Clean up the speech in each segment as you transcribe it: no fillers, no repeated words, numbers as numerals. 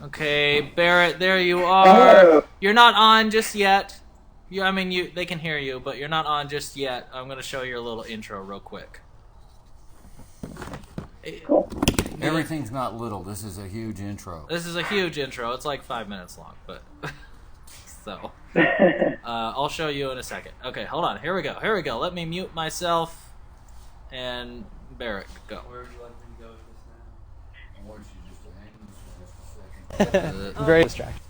Okay, Barrett, there you are. You're not on just yet. They can hear you, but you're not on just yet. I'm gonna show you a little intro real quick. Cool. Everything's not little. This is a huge intro. This is a huge intro. It's like 5 minutes long, but so I'll show you in a second. Okay, hold on. Here we go. Let me mute myself and Barrett go. Where would you like me to go with this now? I want you just to hang just a second. Very distracting.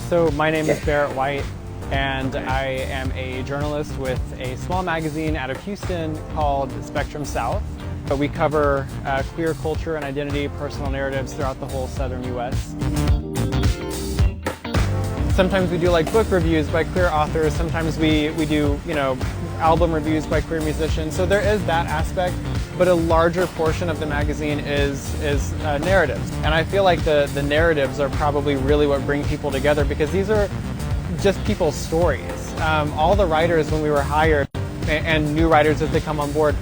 So my name is Barrett White, and I am a journalist with a small magazine out of Houston called Spectrum South. We cover queer culture and identity, personal narratives throughout the whole southern U.S. Sometimes we do like book reviews by queer authors. Sometimes we do, album reviews by queer musicians. So there is that aspect, but a larger portion of the magazine is narratives. And I feel like the narratives are probably really what bring people together, because these are just people's stories. All the writers, when we were hired, and new writers as they come on board,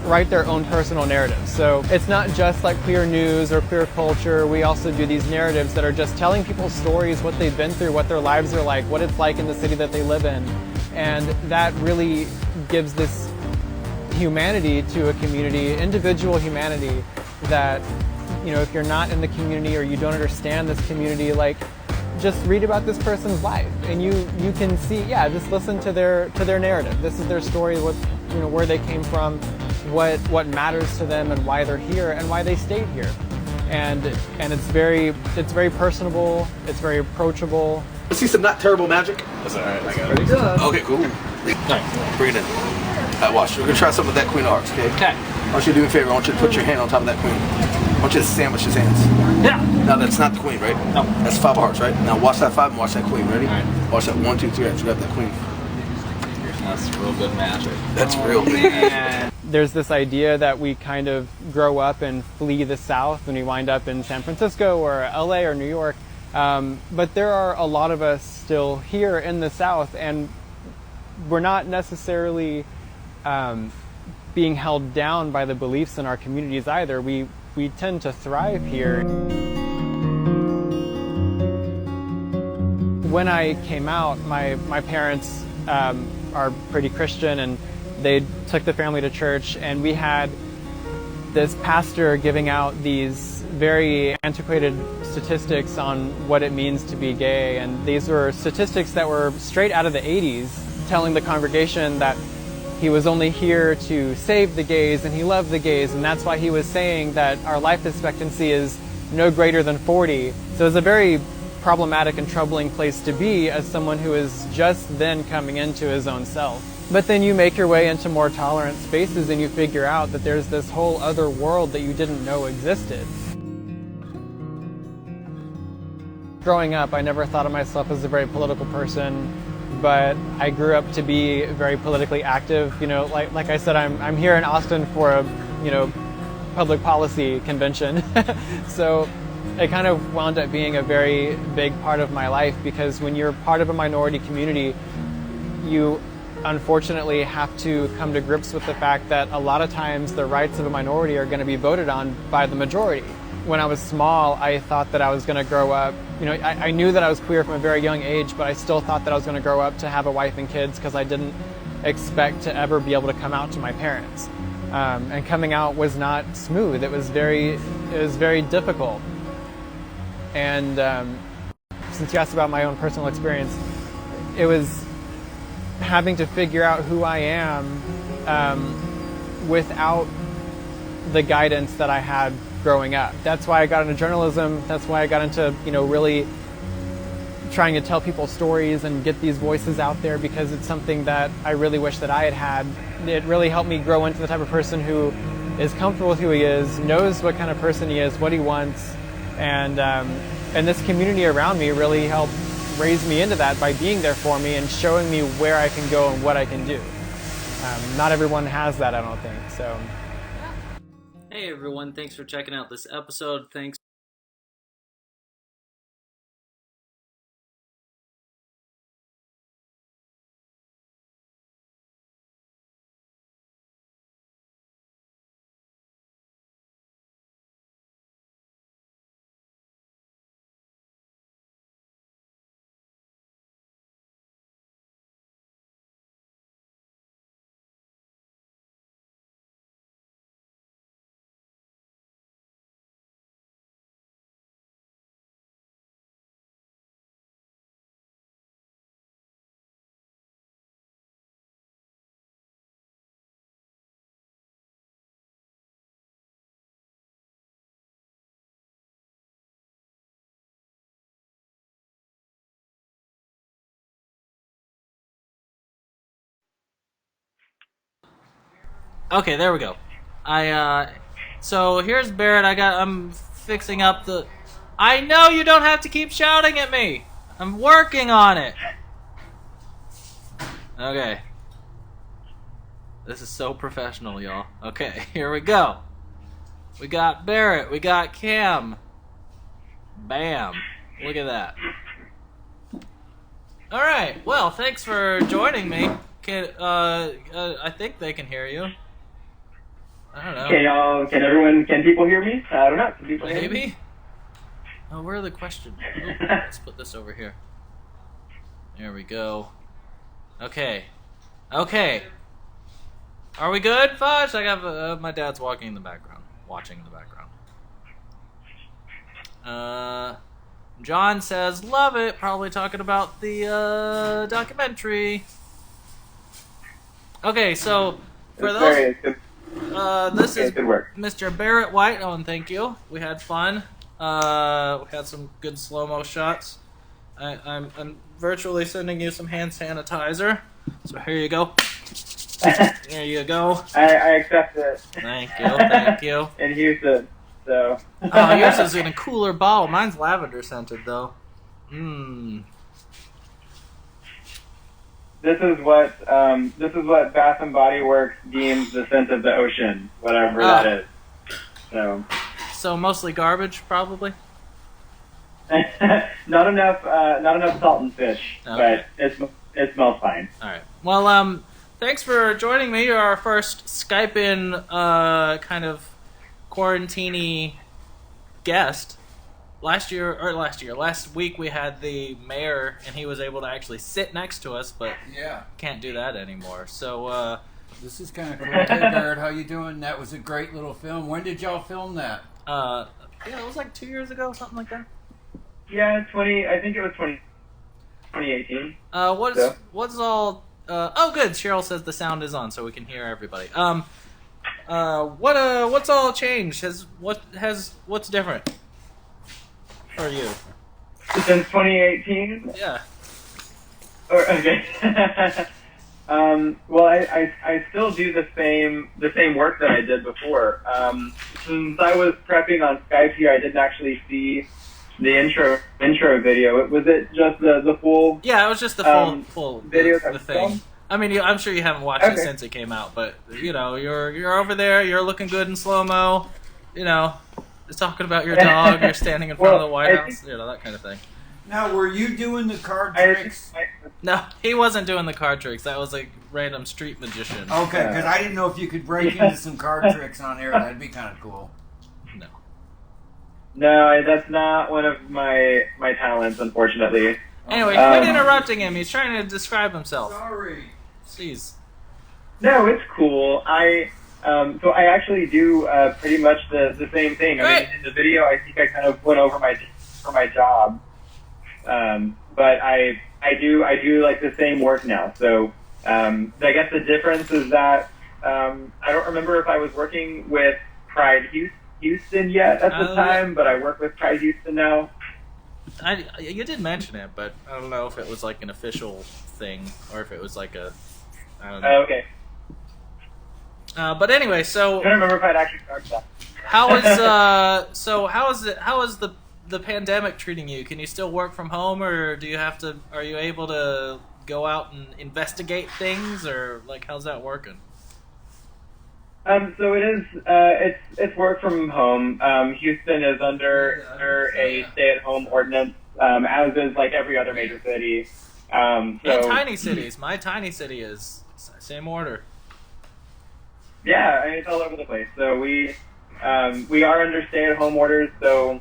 write their own personal narratives. So it's not just like queer news or queer culture. We also do these narratives that are just telling people's stories, what they've been through, what their lives are like, what it's like in the city that they live in. And that really gives this humanity to a community, individual humanity, that, if you're not in the community or you don't understand this community, just read about this person's life, and you can see, just listen to their narrative. This is their story, where they came from, what matters to them, and why they're here, and why they stayed here. And it's very personable. It's very approachable. Let's see some not terrible magic. That's alright. I got it. Okay, cool. Nice. Bring it in. Watch. We're gonna try something with that queen of hearts, okay? Okay. I want you to do me a favor. I want you to put your hand on top of that queen. I want you to sandwich his hands. Yeah. Now that's not the queen, right? No. That's five of hearts, right? Now watch that five and watch that queen. Ready? All right. Watch that 1, 2, 3. After you got that queen. That's real good magic. That's real good. There's this idea that we kind of grow up and flee the South when we wind up in San Francisco or LA or New York. But there are a lot of us still here in the South, and we're not necessarily being held down by the beliefs in our communities either. We tend to thrive here. When I came out, my parents are pretty Christian, and they took the family to church, and we had this pastor giving out these very antiquated statistics on what it means to be gay, and these were statistics that were straight out of the 80s, telling the congregation that he was only here to save the gays, and he loved the gays, and that's why he was saying that our life expectancy is no greater than 40. So it's a very problematic and troubling place to be as someone who is just then coming into his own self. But then you make your way into more tolerant spaces, and you figure out that there's this whole other world that you didn't know existed. Growing up, I never thought of myself as a very political person, but I grew up to be very politically active. Like I said, I'm here in Austin for a public policy convention. So it kind of wound up being a very big part of my life, because when you're part of a minority community, you unfortunately have to come to grips with the fact that a lot of times the rights of a minority are going to be voted on by the majority. When I was small, I thought that I was going to grow up, I knew that I was queer from a very young age, but I still thought that I was going to grow up to have a wife and kids, because I didn't expect to ever be able to come out to my parents. And coming out was not smooth. It was very difficult. And since you asked about my own personal experience, it was having to figure out who I am without the guidance that I had growing up. That's why I got into journalism. That's why I got into, really trying to tell people stories and get these voices out there, because it's something that I really wish that I had had. It really helped me grow into the type of person who is comfortable with who he is, knows what kind of person he is, what he wants, and this community around me really helped raise me into that by being there for me and showing me where I can go and what I can do. Not everyone has that, I don't think. So. Hey everyone, thanks for checking out this episode. Thanks Okay, there we go. So here's Barrett. I'm fixing up the. I know you don't have to keep shouting at me. I'm working on it. Okay. This is so professional, y'all. Okay, here we go. We got Barrett. We got Cam. Bam. Look at that. All right. Well, thanks for joining me. I think they can hear you. I don't know. Can people hear me? I don't know. Can people hear me? Maybe? Oh, where are the questions? Oh, let's put this over here. There we go. Okay. Are we good, Fudge? I got my dad's watching in the background. John says, love it. Probably talking about the documentary. Okay, so for those... this is good work. Mr. Barrett White. Oh, and thank you. We had fun. We had some good slow-mo shots. I'm virtually sending you some hand sanitizer. So here you go. There you go. I accept it. Thank you. In Houston, so. Oh, yours is in a cooler bottle. Mine's lavender scented though. This is what Bath and Body Works deems the scent of the ocean, whatever that is. So mostly garbage, probably. Not enough salt and fish, okay. But it smells fine. All right. Well, thanks for joining me. You're our first Skype-in kind of quarantine-y guest. Last week we had the mayor, and he was able to actually sit next to us, but can't do that anymore. So this is kind of cool. Hey Barrett, how you doing? That was a great little film. When did y'all film that? It was like 2 years ago, something like that. Yeah, I think it was 2018. What's all? Oh, good. Cheryl says the sound is on, so we can hear everybody. What's all changed? What's different for you? Since 2018? Yeah. Okay. Well, I still do the same work that I did before. Since I was prepping on Skype here, I didn't actually see the intro video. Was it just the full? Yeah, it was just the full video. The thing. I mean, I'm sure you haven't watched it since it came out, but you're over there. You're looking good in slow mo. Talking about your dog. You're standing in front of the White House. That kind of thing. Now, were you doing the card tricks? No, he wasn't doing the card tricks. That was a random street magician. Okay, because I didn't know if you could break into some card tricks on air. That'd be kind of cool. No, that's not one of my talents, unfortunately. Anyway, quit interrupting him. He's trying to describe himself. Sorry. Jeez. No, it's cool. So I actually do pretty much the same thing. I mean, in the video, I think I kind of went over my job, but I do like the same work now. So I guess the difference is that I don't remember if I was working with Pride Houston yet at the time, but I work with Pride Houston now. You did mention it, but I don't know if it was like an official thing or if it was like I don't know. Okay. But anyway, so I don't remember if I'd actually started that. How is the pandemic treating you? Can you still work from home, or are you able to go out and investigate things, or like how's that working? So it is. It's work from home. Houston is under a stay-at-home ordinance, as is like every other major city. And tiny cities. My tiny city is same order. Yeah, I mean, it's all over the place. So we are under stay-at-home orders. So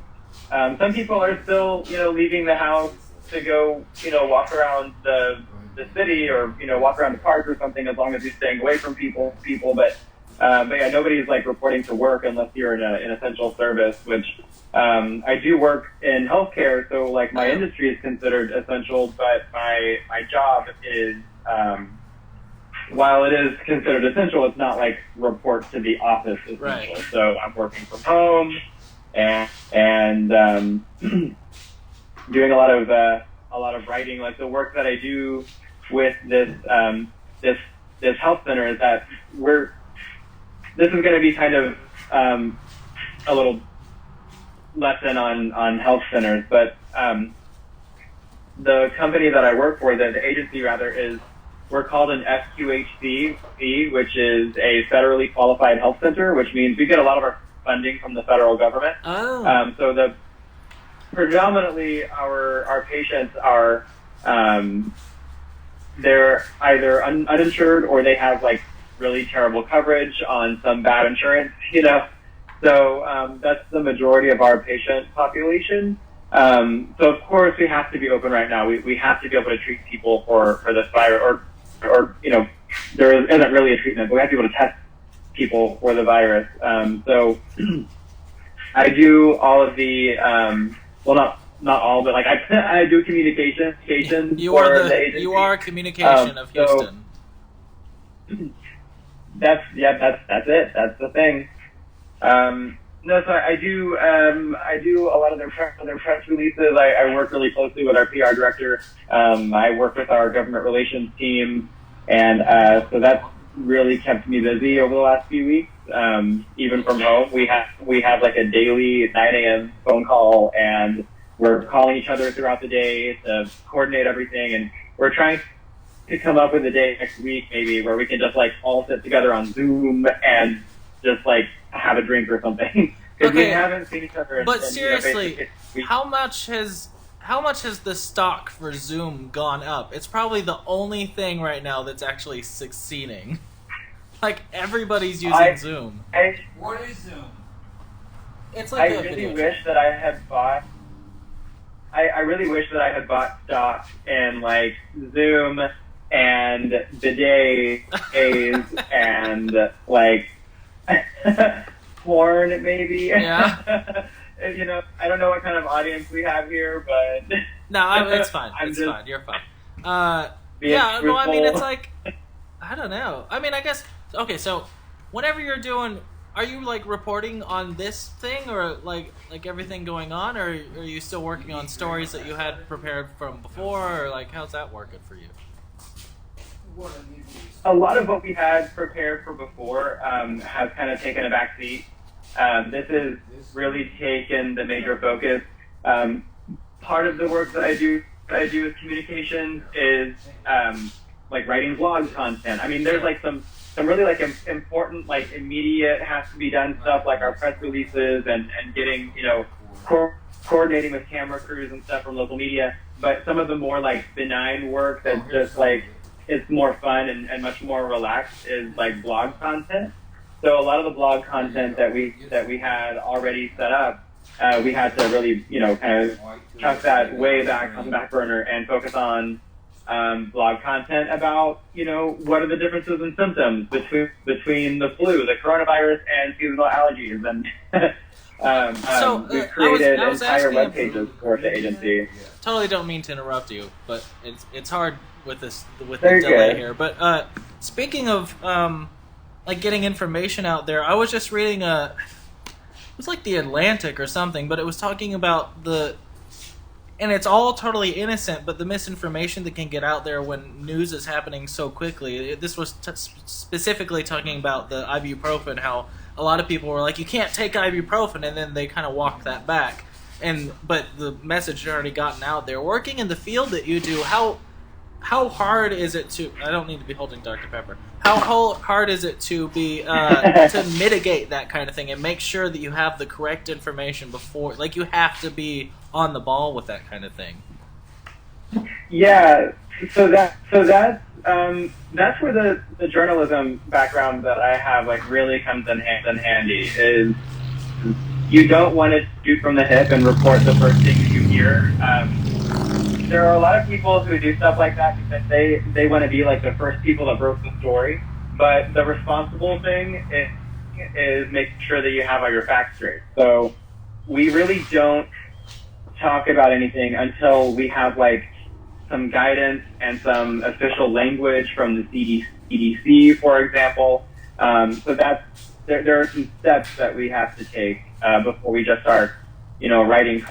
some people are still leaving the house to go walk around the city or walk around the park or something, as long as you're staying away from people. But yeah, nobody's like reporting to work unless you're in an essential service, which I do work in healthcare, so like my industry is considered essential, but my job is while it is considered essential, it's not like report to the office essential. Right. So I'm working from home and doing a lot of writing. Like the work that I do with this health center is that this is going to be kind of a little lesson on health centers, but the company that I work for, the agency rather, we're called an FQHC, which is a federally qualified health center, which means we get a lot of our funding from the federal government. Oh. So predominantly our patients are they're either uninsured or they have like really terrible coverage on some bad insurance, So that's the majority of our patient population. So of course we have to be open right now. We have to be able to treat people for this virus, or there isn't really a treatment, but we have to be able to test people for the virus. So I do all of the not all, but like I do communications for the agency. You are communication of Houston. So that's it. That's the thing. No, so I do a lot of their press releases. I work really closely with our PR director. I work with our government relations team, and so that's really kept me busy over the last few weeks. Even from home, we have like a daily 9 a.m. phone call, and we're calling each other throughout the day to coordinate everything, and we're trying to come up with a day next week maybe where we can just like all sit together on Zoom and just like have a drink or something. Because we haven't seen each other. But seriously, how much has the stock for Zoom gone up? It's probably the only thing right now that's actually succeeding. Like everybody's using Zoom. What is Zoom? It's like I really wish that I had bought. I really wish that I had bought stock in like Zoom and bidets and like porn maybe. Yeah. I don't know what kind of audience we have here, but no, it's fine. It's fine. You're fine. Yeah. No, I mean it's like I don't know. I mean, I guess okay. So whenever you're doing. Are you like reporting on this thing, or like everything going on, or are you still working on stories that you had prepared from before, or like how's that working for you? A lot of what we had prepared for before has kind of taken a back seat. This has really taken the major focus. Part of the work that I do with communication is like writing blog content. I mean, there's like some really like important, like immediate has to be done stuff like our press releases and getting, coordinating with camera crews and stuff from local media. But some of the more like benign work that's just like, it's more fun and much more relaxed is like blog content. So a lot of the blog content that we had already set up, we had to really, kind of chuck that way back on the back burner and focus on blog content about, what are the differences in symptoms between the flu, the coronavirus, and seasonal allergies. And we've created entire web pages for the agency. Totally don't mean to interrupt you, but it's hard with the Very delay good. here. But speaking of like getting information out there, I was just reading it was like the Atlantic or something, but it was talking about and it's all totally innocent, but the misinformation that can get out there when news is happening so quickly. This was specifically talking about the ibuprofen, how a lot of people were like, you can't take ibuprofen, and then they kind of walked that back. But the message had already gotten out there. Working in the field that you do, how hard is it to... I don't need to be holding Dr. Pepper. How hard is it to be to mitigate that kind of thing and make sure that you have the correct information before... Like, you have to be on the ball with that kind of thing. Yeah, so that's where the journalism background that I have like really comes in handy. Is you don't want to shoot from the hip and report the first thing you hear. There are a lot of people who do stuff like that because they want to be like the first people that broke the story. But the responsible thing is making sure that you have all your facts straight. So we really don't talk about anything until we have like some guidance and some official language from the CDC, for example. So there are some steps that we have to take before we just start, writing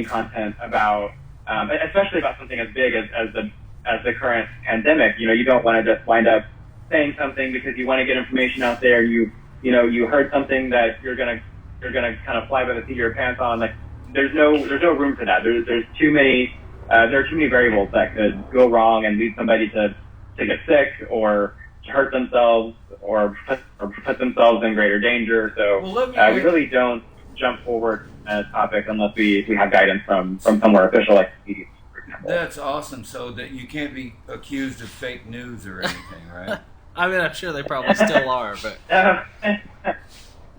content about, especially about something as big as the current pandemic. You don't want to just wind up saying something because you want to get information out there. You you heard something that you're gonna kind of fly by the seat of your pants on. Like there's no room for that. There's too many there are too many variables that could go wrong and lead somebody to get sick or to hurt themselves or put themselves in greater danger. So we really don't jump forward on a topic unless we have guidance from somewhere official like the CDC, for example. That's awesome. So that you can't be accused of fake news or anything, right? I mean, I'm sure they probably still are, but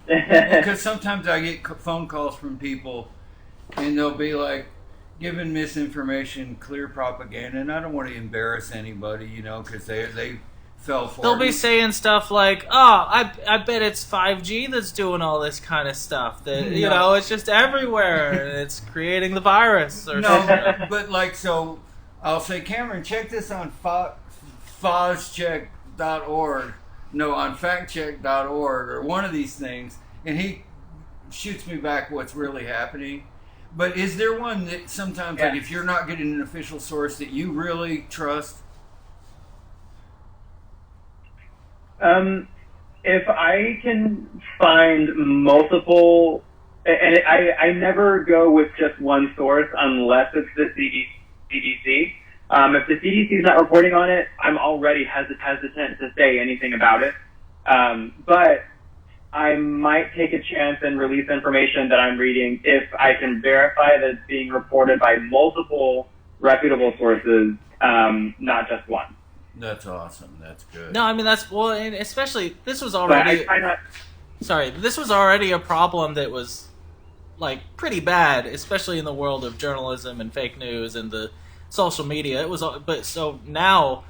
Because sometimes I get phone calls from people, and they'll be like, giving misinformation, clear propaganda, and I don't want to embarrass anybody, because they fell for it. They'll be saying stuff like, "Oh, I bet it's 5G that's doing all this kind of stuff. That it's just everywhere. And it's creating the virus." Or something. But so I'll say, Cameron, check this on FOZcheck.org. No, on factcheck.org or one of these things, and he shoots me back what's really happening. But is there one that sometimes, like, if you're not getting an official source that you really trust? If I can find multiple, and I never go with just one source unless it's the CDC. If the CDC is not reporting on it, I'm already hesitant to say anything about it. But I might take a chance and release information that I'm reading if I can verify that it's being reported by multiple reputable sources, not just one. That's awesome. That's good. No, I mean, and especially, this was already... this was already a problem that was, pretty bad, especially in the world of journalism and fake news and the social media. But so now,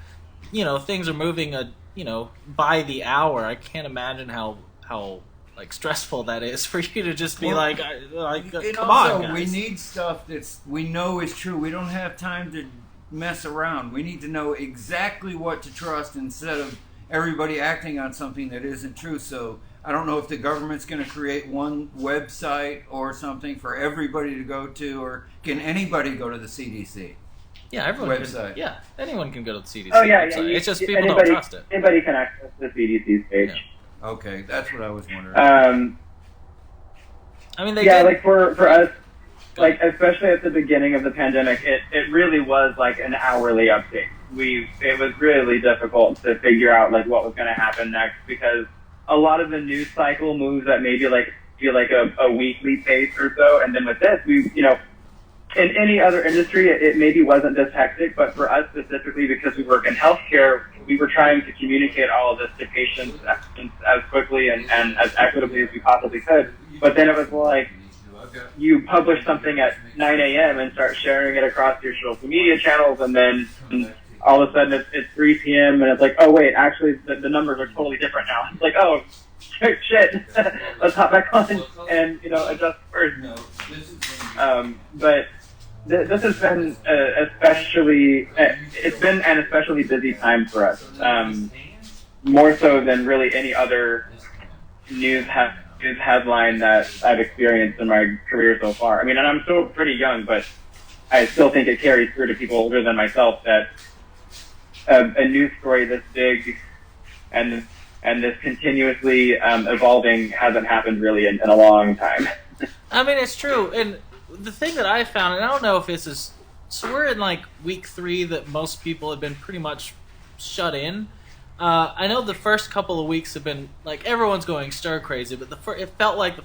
things are moving, by the hour. I can't imagine how stressful that is for you to just be come on, guys. We need stuff that's we know is true. We don't have time to mess around. We need to know exactly what to trust instead of everybody acting on something that isn't true. So I don't know if the government's going to create one website or something for everybody to go to, or can anybody go to the CDC? Yeah, everyone website. Anyone can go to the CDC website. It's just people don't trust it. Anybody can access the CDC's page. Yeah. Okay, that's what I was wondering. I mean, for us, especially at the beginning of the pandemic, it really was an hourly update. It was really difficult to figure out what was going to happen next, because a lot of the news cycle moves at maybe a weekly pace or so, and then with this, in any other industry, it maybe wasn't this hectic, but for us specifically, because we work in healthcare, we were trying to communicate all of this to patients as quickly and as equitably as we possibly could. But then it was you publish something at 9 a.m. and start sharing it across your social media channels, and then all of a sudden it's 3 p.m. and it's oh wait, actually the numbers are totally different now. It's oh shit, let's hop back on and adjust first. But this has been it's been an especially busy time for us, more so than really any other news headline that I've experienced in my career so far. I mean, and I'm still pretty young, but I still think it carries through to people older than myself that a news story this big and this continuously evolving hasn't happened really in a long time. I mean, it's true, and the thing that I found, and I don't know if this is... So we're in, week 3 that most people have been pretty much shut in. I know the first couple of weeks have been, everyone's going stir-crazy, but it felt like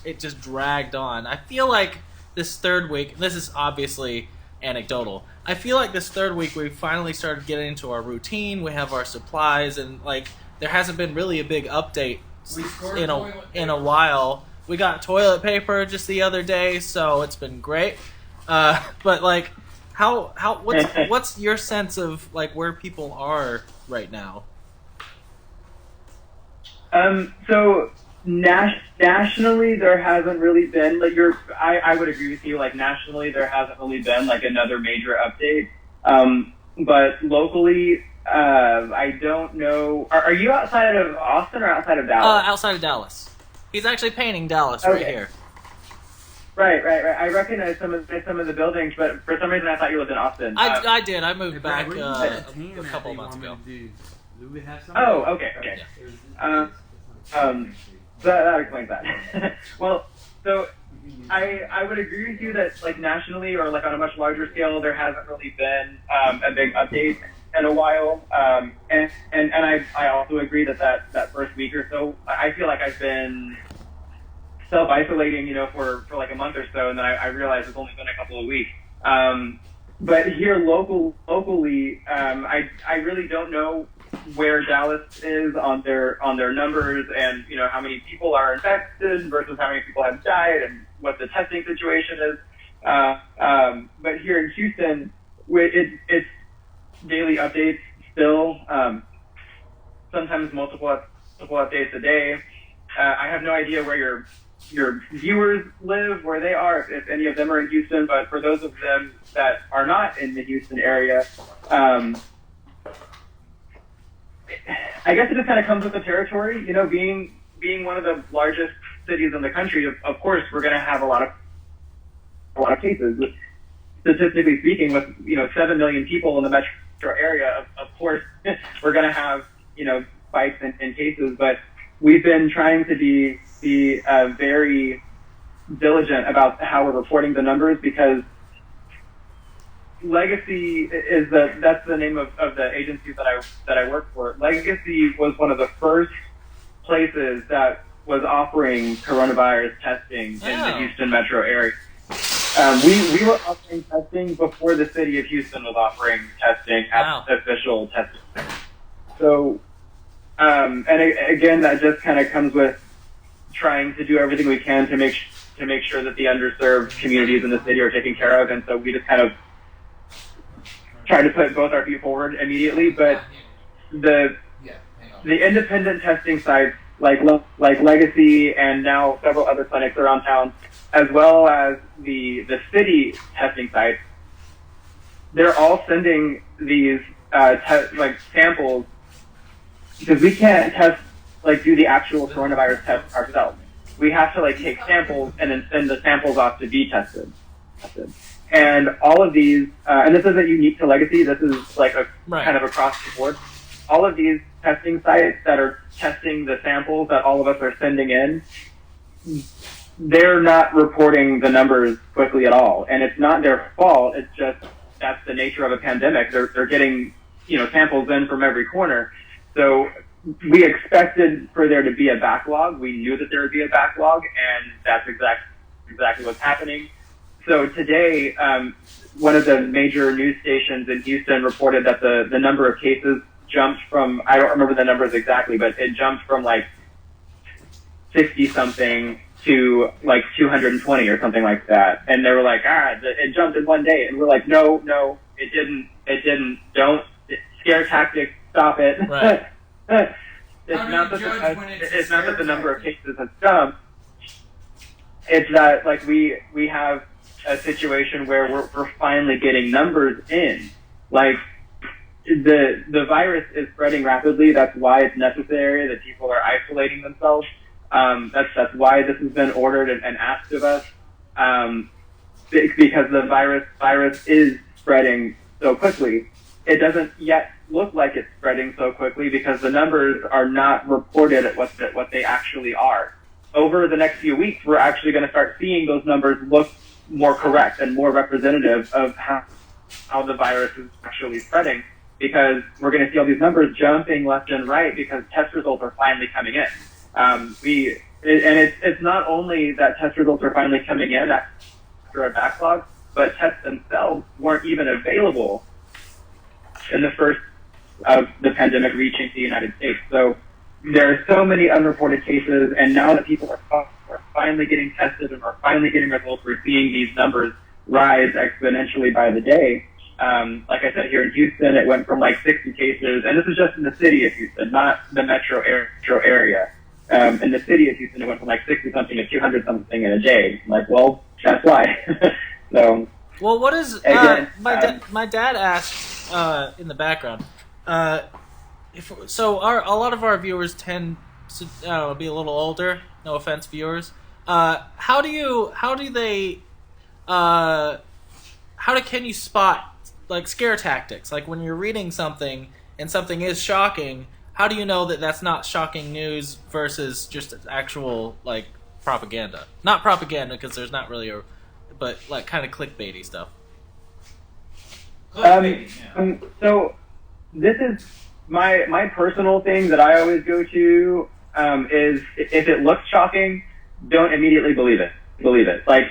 it just dragged on. I feel like this third week... This is obviously anecdotal. I feel like this third week we finally started getting into our routine, we have our supplies, and, there hasn't been really a big update in a while. We got toilet paper just the other day, so it's been great. But what's your sense of where people are right now? So nationally, there hasn't really been I would agree with you. Nationally, there hasn't really been another major update. But locally, I don't know. Are you outside of Austin or outside of Dallas? Outside of Dallas. He's actually painting Dallas right here. Right. I recognize some of the buildings, but for some reason I thought you lived in Austin. I did. I moved back a couple of months ago. Oh, okay. Yeah. That explains that. Well, so I would agree with you that like nationally or like on a much larger scale, there hasn't really been a big update in a while. And I also agree that first week or so, I feel like I've been self-isolating, for like a month or so, and then I realized it's only been a couple of weeks. But here locally, I really don't know where Dallas is on their numbers, and how many people are infected versus how many people have died, and what the testing situation is. But here in Houston, it's daily updates still. Sometimes multiple updates a day. I have no idea where your viewers live, where they are, if any of them are in Houston, but for those of them that are not in the Houston area, I guess it just kind of comes with the territory, being one of the largest cities in the country. Of course, we're going to have a lot of cases. Statistically speaking, with 7 million people in the metro area, of course, we're going to have spikes in cases. But we've been trying to be very diligent about how we're reporting the numbers, because Legacy that's the name of the agency that I work for. Legacy was one of the first places that was offering coronavirus testing in the Houston metro area. We were offering testing before the city of Houston was offering testing at official testing. So, and again, that just kind of comes with trying to do everything we can to make sure that the underserved communities in the city are taken care of, and so we just kind of try to put both our feet forward immediately. But the independent testing sites like Legacy and now several other clinics around town, as well as the city testing sites, they're all sending these samples, because we can't do the actual coronavirus test ourselves. We have to take samples and then send the samples off to be tested. And all of these, and this isn't unique to Legacy, this is kind of across the board. All of these testing sites that are testing the samples that all of us are sending in, they're not reporting the numbers quickly at all. And it's not their fault, it's just that's the nature of a pandemic. They're getting, samples in from every corner. So we expected for there to be a backlog. We knew that there would be a backlog, and that's exactly what's happening. So today, one of the major news stations in Houston reported that the number of cases jumped from, I don't remember the numbers exactly, but it jumped from 60 something to 220 or something like that. And they were like, it jumped in one day. And we're like, no, it didn't. Don't, scare tactics, stop it. Right. It's not that the number of cases has jumped. It's that we have a situation where we're finally getting numbers in. The virus is spreading rapidly. That's why it's necessary that people are isolating themselves. That's why this has been ordered and asked of us. Because the virus is spreading so quickly. It doesn't yet look like it's spreading so quickly because the numbers are not reported at what they actually are. Over the next few weeks, we're actually going to start seeing those numbers look more correct and more representative of how the virus is actually spreading, because we're going to see all these numbers jumping left and right because test results are finally coming in. It's not only that test results are finally coming in after a backlog, but tests themselves weren't even available in the first of the pandemic reaching the United States. So there are so many unreported cases, and now that people are finally getting tested and are finally getting results, we're seeing these numbers rise exponentially by the day. Like I said, here in Houston, it went from 60 cases, and this is just in the city of Houston, not the metro area. In the city of Houston, it went from 60-something to 200-something in a day. Well, that's why. So. Well, what is my dad asked in the background? A lot of our viewers tend to be a little older. No offense, viewers. How can you spot scare tactics? When you're reading something and something is shocking, how do you know that that's not shocking news versus just actual like propaganda? Not propaganda because there's not really but like kind of clickbaity stuff. So this is my personal thing that I always go to is if it looks shocking, don't immediately believe it. Believe it. Like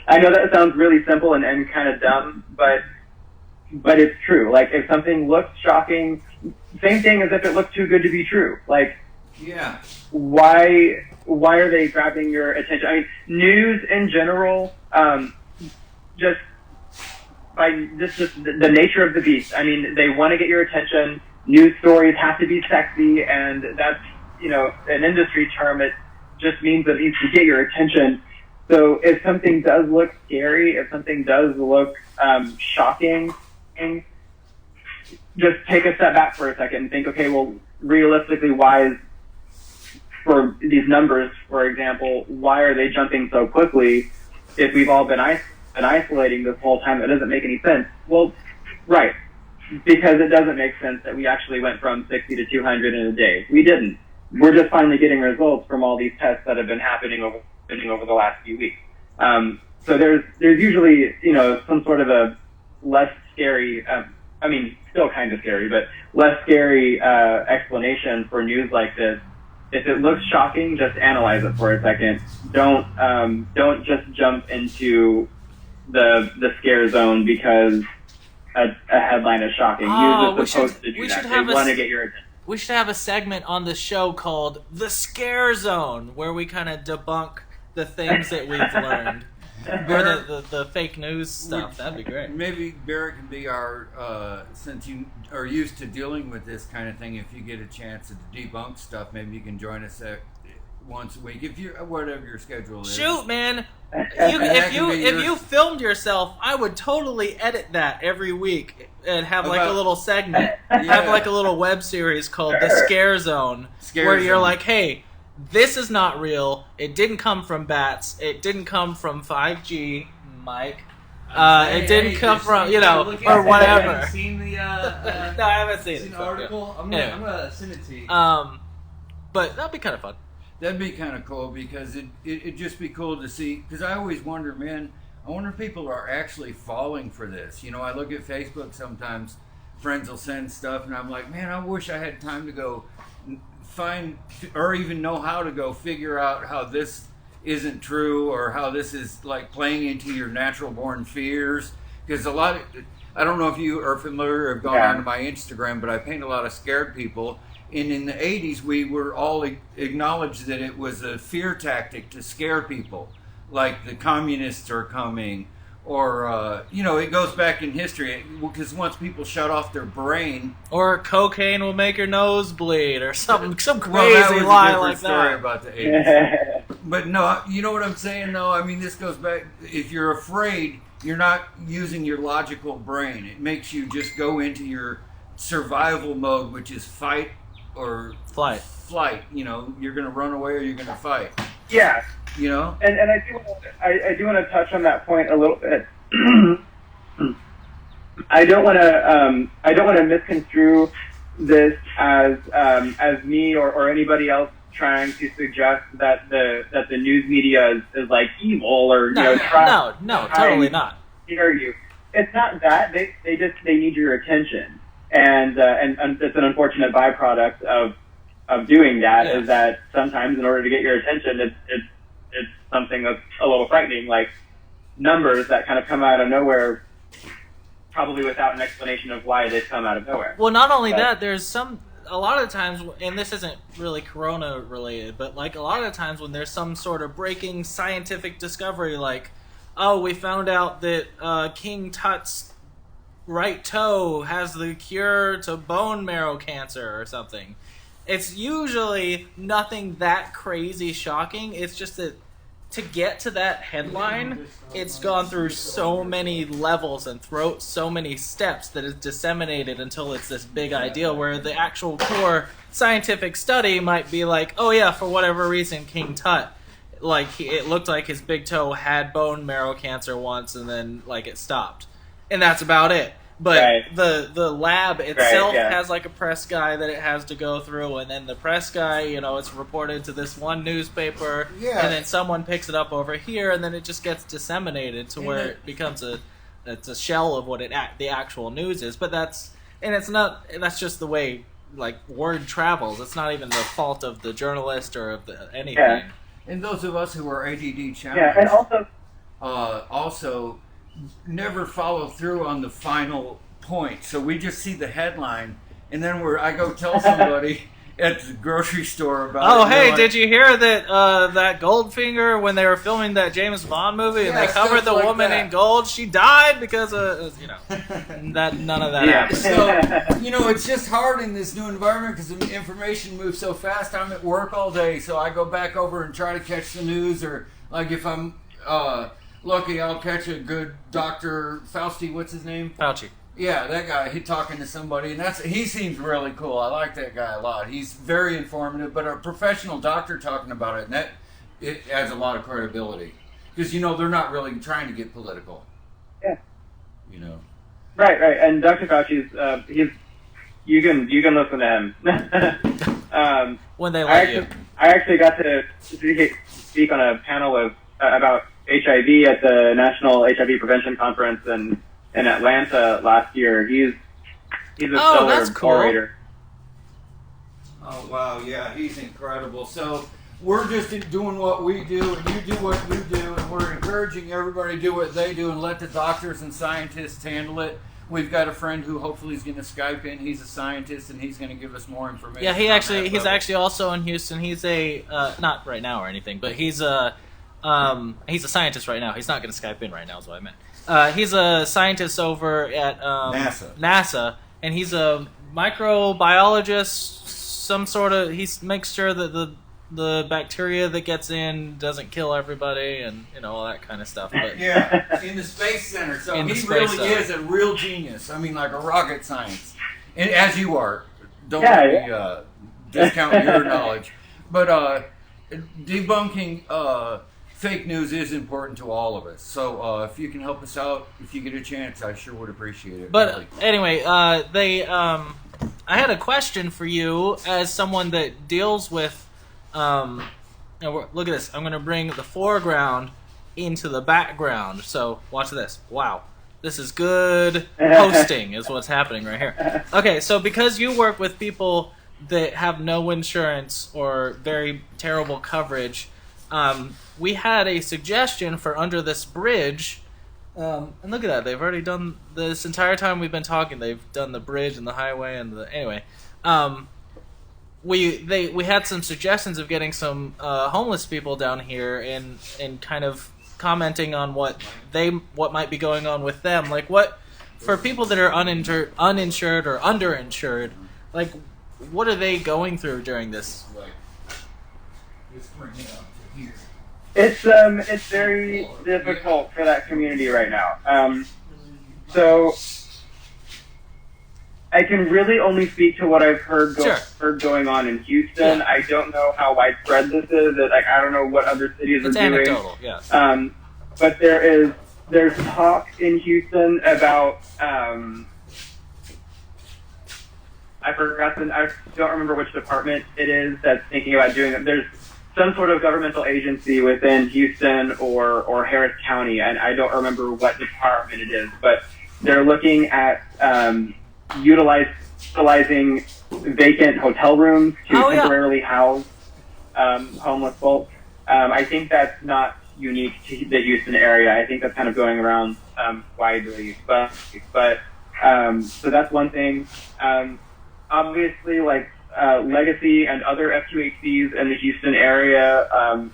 I know that sounds really simple and kind of dumb, but it's true. Like if something looks shocking, same thing as if it looks too good to be true. Like why are they grabbing your attention? I mean, news in general, just the nature of the beast. I mean, they want to get your attention. News stories have to be sexy, and that's, an industry term. It just means that it needs to get your attention. So if something does look scary, if something does look shocking, just take a step back for a second and think, okay, well, realistically, for these numbers, for example, why are they jumping so quickly if we've all been isolating this whole time? That doesn't make any sense. Well, right, because it doesn't make sense that we actually went from 60 to 200 in a day. We didn't. We're just finally getting results from all these tests that have been happening over the last few weeks. So there's usually, some sort of a less scary, still kind of scary, but less scary explanation for news like this. If it looks shocking, just analyze it for a second. Don't just jump into the scare zone because a headline is shocking. News is supposed to do that. They want to get your attention. We should have a segment on the show called The Scare Zone, where we kind of debunk the things that we've learned. Or the fake news stuff. That'd be great. Maybe Barrett can be our, since you are used to dealing with this kind of thing, if you get a chance to debunk stuff, maybe you can join us once a week, whatever your schedule is. Shoot, man! If you filmed yourself, I would totally edit that every week and have like a little segment. Yeah. Have like a little web series called The Scare Zone, where you're like, hey, this is not real. It didn't come from bats. It didn't come from 5G, Mike. It didn't come from, or whatever. Have you seen the... no, I haven't seen it. The article? Yeah. I'm gonna send it to you. But that'd be kind of fun. That'd be kind of cool because it'd just be cool to see. Because I always wonder, man, I wonder if people are actually falling for this. I look at Facebook sometimes, friends will send stuff, and I'm like, man, I wish I had time to go find or even know how to go figure out how this isn't true or how this is like playing into your natural born fears. Because I don't know if you are familiar or have gone onto my Instagram, but I paint a lot of scared people. And in the 80s, we were all acknowledged that it was a fear tactic to scare people, like the communists are coming, or, it goes back in history, because once people shut off their brain... Or cocaine will make your nose bleed, or some crazy that was lie a like story that. About the 80s. But no, you know what I'm saying, though? I mean, this goes back... If you're afraid, you're not using your logical brain. It makes you just go into your survival mode, which is fight or flight. You're going to run away or you're going to fight. Yeah. And I do want to touch on that point a little bit. I don't want to misconstrue this as me or anybody else trying to suggest that the news media is like evil or no, totally not. Scare you. It's not that they need your attention. And it's an unfortunate byproduct of doing that is that sometimes in order to get your attention, it's something that's a little frightening, like numbers that kind of come out of nowhere, probably without an explanation of why they come out of nowhere. Well, not only that, there's a lot of times, and this isn't really corona related, but like a lot of times when there's some sort of breaking scientific discovery, like, oh, we found out that King Tut's right toe has the cure to bone marrow cancer or something. It's usually nothing that crazy shocking. It's just that to get to that headline, it's gone through so many levels and so many steps that it's disseminated until it's this big idea where the actual core scientific study might be like, oh yeah, for whatever reason, King Tut, it looked like his big toe had bone marrow cancer once and then it stopped. And that's about it. But Right. the lab itself yeah. has like a press guy that it has to go through, and then the press guy, it's reported to this one newspaper, Yeah. and then someone picks it up over here, and then it just gets disseminated to where it becomes it's a shell of what the actual news is. But that's just the way like word travels. It's not even the fault of the journalist or of anything. Yeah. And those of us who are ADD challenged, Yeah, and also, also never follow through on the final point. So we just see the headline, and then I go tell somebody at the grocery store about it. Oh, and they're hey, like, did you hear that that Goldfinger, when they were filming that James Bond movie, and Yeah, they covered stuff the like woman that. in gold, she died because of, that none of that Yeah. happened. So, it's just hard in this new environment because the information moves so fast. I'm at work all day, so I go back over and try to catch the news, or like if I'm lucky, I'll catch a good Dr. Fauci, what's his name? Fauci. Yeah, that guy, he talking to somebody, and he seems really cool. I like that guy a lot. He's very informative, but a professional doctor talking about it, and it adds a lot of credibility. Because, they're not really trying to get political. Yeah. Right. And Dr. Fauci's, you can listen to him. When they let you. I actually got to speak on a panel about HIV at the National HIV Prevention Conference in Atlanta last year. He's a that's stellar cool. orator. Oh, wow, yeah, he's incredible. So we're just doing what we do, and you do what you do, and we're encouraging everybody to do what they do and let the doctors and scientists handle it. We've got a friend who hopefully is going to Skype in. He's a scientist, and he's going to give us more information. Yeah, he's level. actually also in Houston. He's a not right now or anything, but he's a scientist right now. He's not going to Skype in right now, is what I meant. He's a scientist over at NASA, and he's a microbiologist. Some sort of he makes sure that the bacteria that gets in doesn't kill everybody, and all that kind of stuff. But Yeah, in the Space Center. So he really is a real genius. I mean, like a rocket science. And as you are. Don't discount your knowledge. But debunking fake news is important to all of us. So if you can help us out, if you get a chance, I sure would appreciate it. But really. anyway, I had a question for you as someone that deals with. Look at this. I'm going to bring the foreground into the background. So watch this. Wow. This is good hosting is what's happening right here. Okay, so because you work with people that have no insurance or very terrible coverage, we had a suggestion for Under This Bridge. And look at that. They've already done this entire time we've been talking. They've done the bridge and the highway and anyway. We had some suggestions of getting some homeless people down here and kind of commenting on what might be going on with them. Like what for people that are uninsured or underinsured, like what are they going through during this? Just bring it up to here. It's very difficult for that community right now. So I can really only speak to what I've heard going on in Houston. Yeah. I don't know how widespread this is. I don't know what other cities It's are doing. anecdotal, yeah. But there's talk in Houston about I don't remember which department it is that's thinking about doing it. There's some sort of governmental agency within Houston or Harris County, and I don't remember what department it is, but they're looking at utilizing vacant hotel rooms to temporarily house homeless folks. I think that's not unique to the Houston area. I think that's kind of going around widely. But so that's one thing. Obviously, like Legacy and other FQHCs in the Houston area,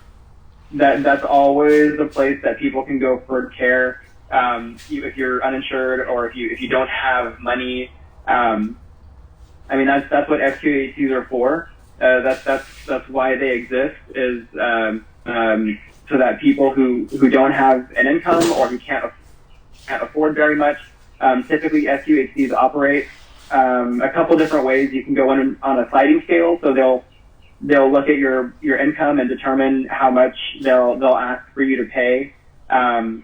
that's always a place that people can go for care. If you're uninsured or if you don't have money, I mean that's what FQHCs are for. That's why they exist, is so that people who don't have an income or who can't afford very much, typically FQHCs operate a couple different ways. You can go on a sliding scale, so they'll look at your income and determine how much they'll ask for you to pay, and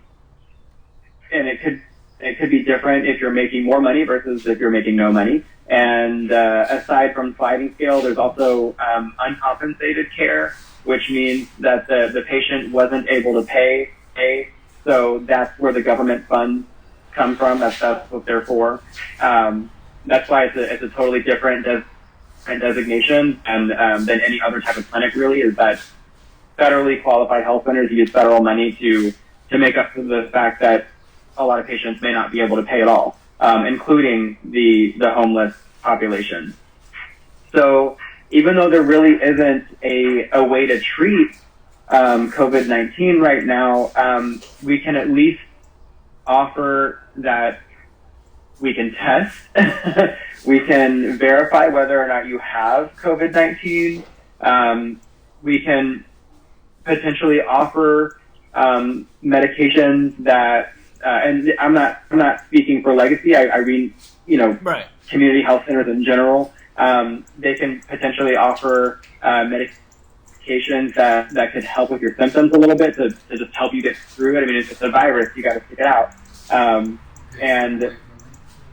it it could be different if you're making more money versus if you're making no money. And aside from sliding scale, there's also uncompensated care, which means that the patient wasn't able to pay. So that's where the government funds come from. That's what they're for. That's why it's a totally different designation than any other type of clinic. Really, is that federally qualified health centers use federal money to make up for the fact that a lot of patients may not be able to pay at all, including the homeless population. So even though there really isn't a way to treat COVID-19 right now, we can at least offer that we can test, we can verify whether or not you have COVID-19, we can potentially offer medications that, and I'm not speaking for Legacy. I mean, Right. community health centers in general. They can potentially offer medications that could help with your symptoms a little bit to just help you get through it. I mean, it's a virus; you got to stick it out. And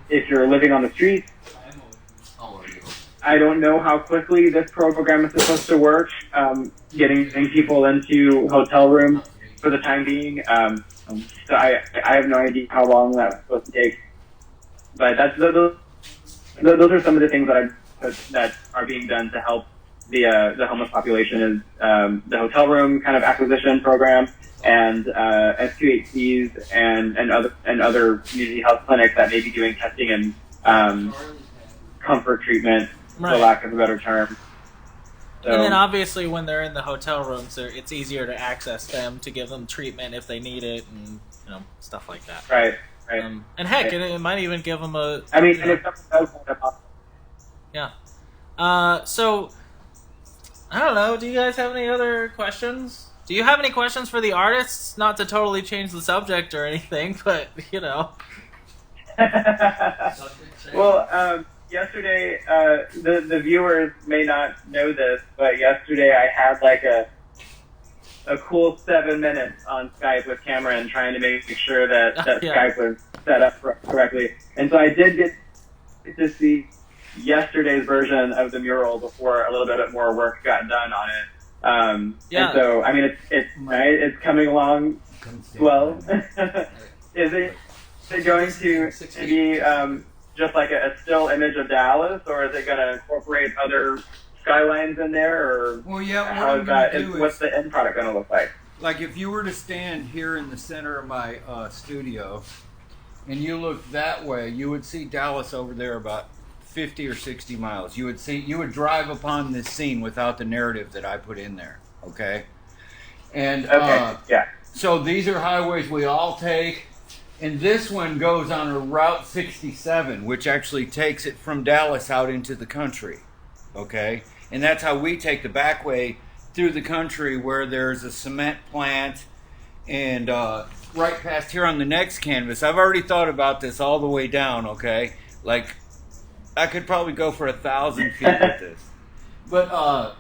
if you're living on the streets, I don't know how quickly this program is supposed to work. Getting people into hotel rooms for the time being. So I have no idea how long that's supposed to take. But those are some of the things that are being done to help the homeless population. Is the hotel room kind of acquisition program and S2HCs and other community health clinics that may be doing testing and comfort treatment, for lack of a better term. So, and then obviously when they're in the hotel rooms, it's easier to access them to give them treatment if they need it, and stuff like that. Right. And heck, it might even give them a. I mean, and if someone does yeah. So I don't know. Do you guys have any other questions? Do you have any questions for the artists? Not to totally change the subject or anything, but Well, yesterday, the viewers may not know this, but yesterday I had like a cool 7 minutes on Skype with Cameron trying to make sure that Skype was set up correctly. And so I did get to see yesterday's version of the mural before a little bit more work got done on it. And so, I mean, it's coming along well. Is it going to be just like a still image of Dallas, or is it going to incorporate other skylines in there, or how is that? What's the end product going to look like? Like if you were to stand here in the center of my studio, and you look that way, you would see Dallas over there about 50 or 60 miles. You would drive upon this scene without the narrative that I put in there. Okay, and so these are highways we all take. And this one goes on a Route 67, which actually takes it from Dallas out into the country, okay? And that's how we take the back way through the country, where there's a cement plant and right past here on the next canvas. I've already thought about this all the way down, okay? Like, I could probably go for 1,000 feet with this. But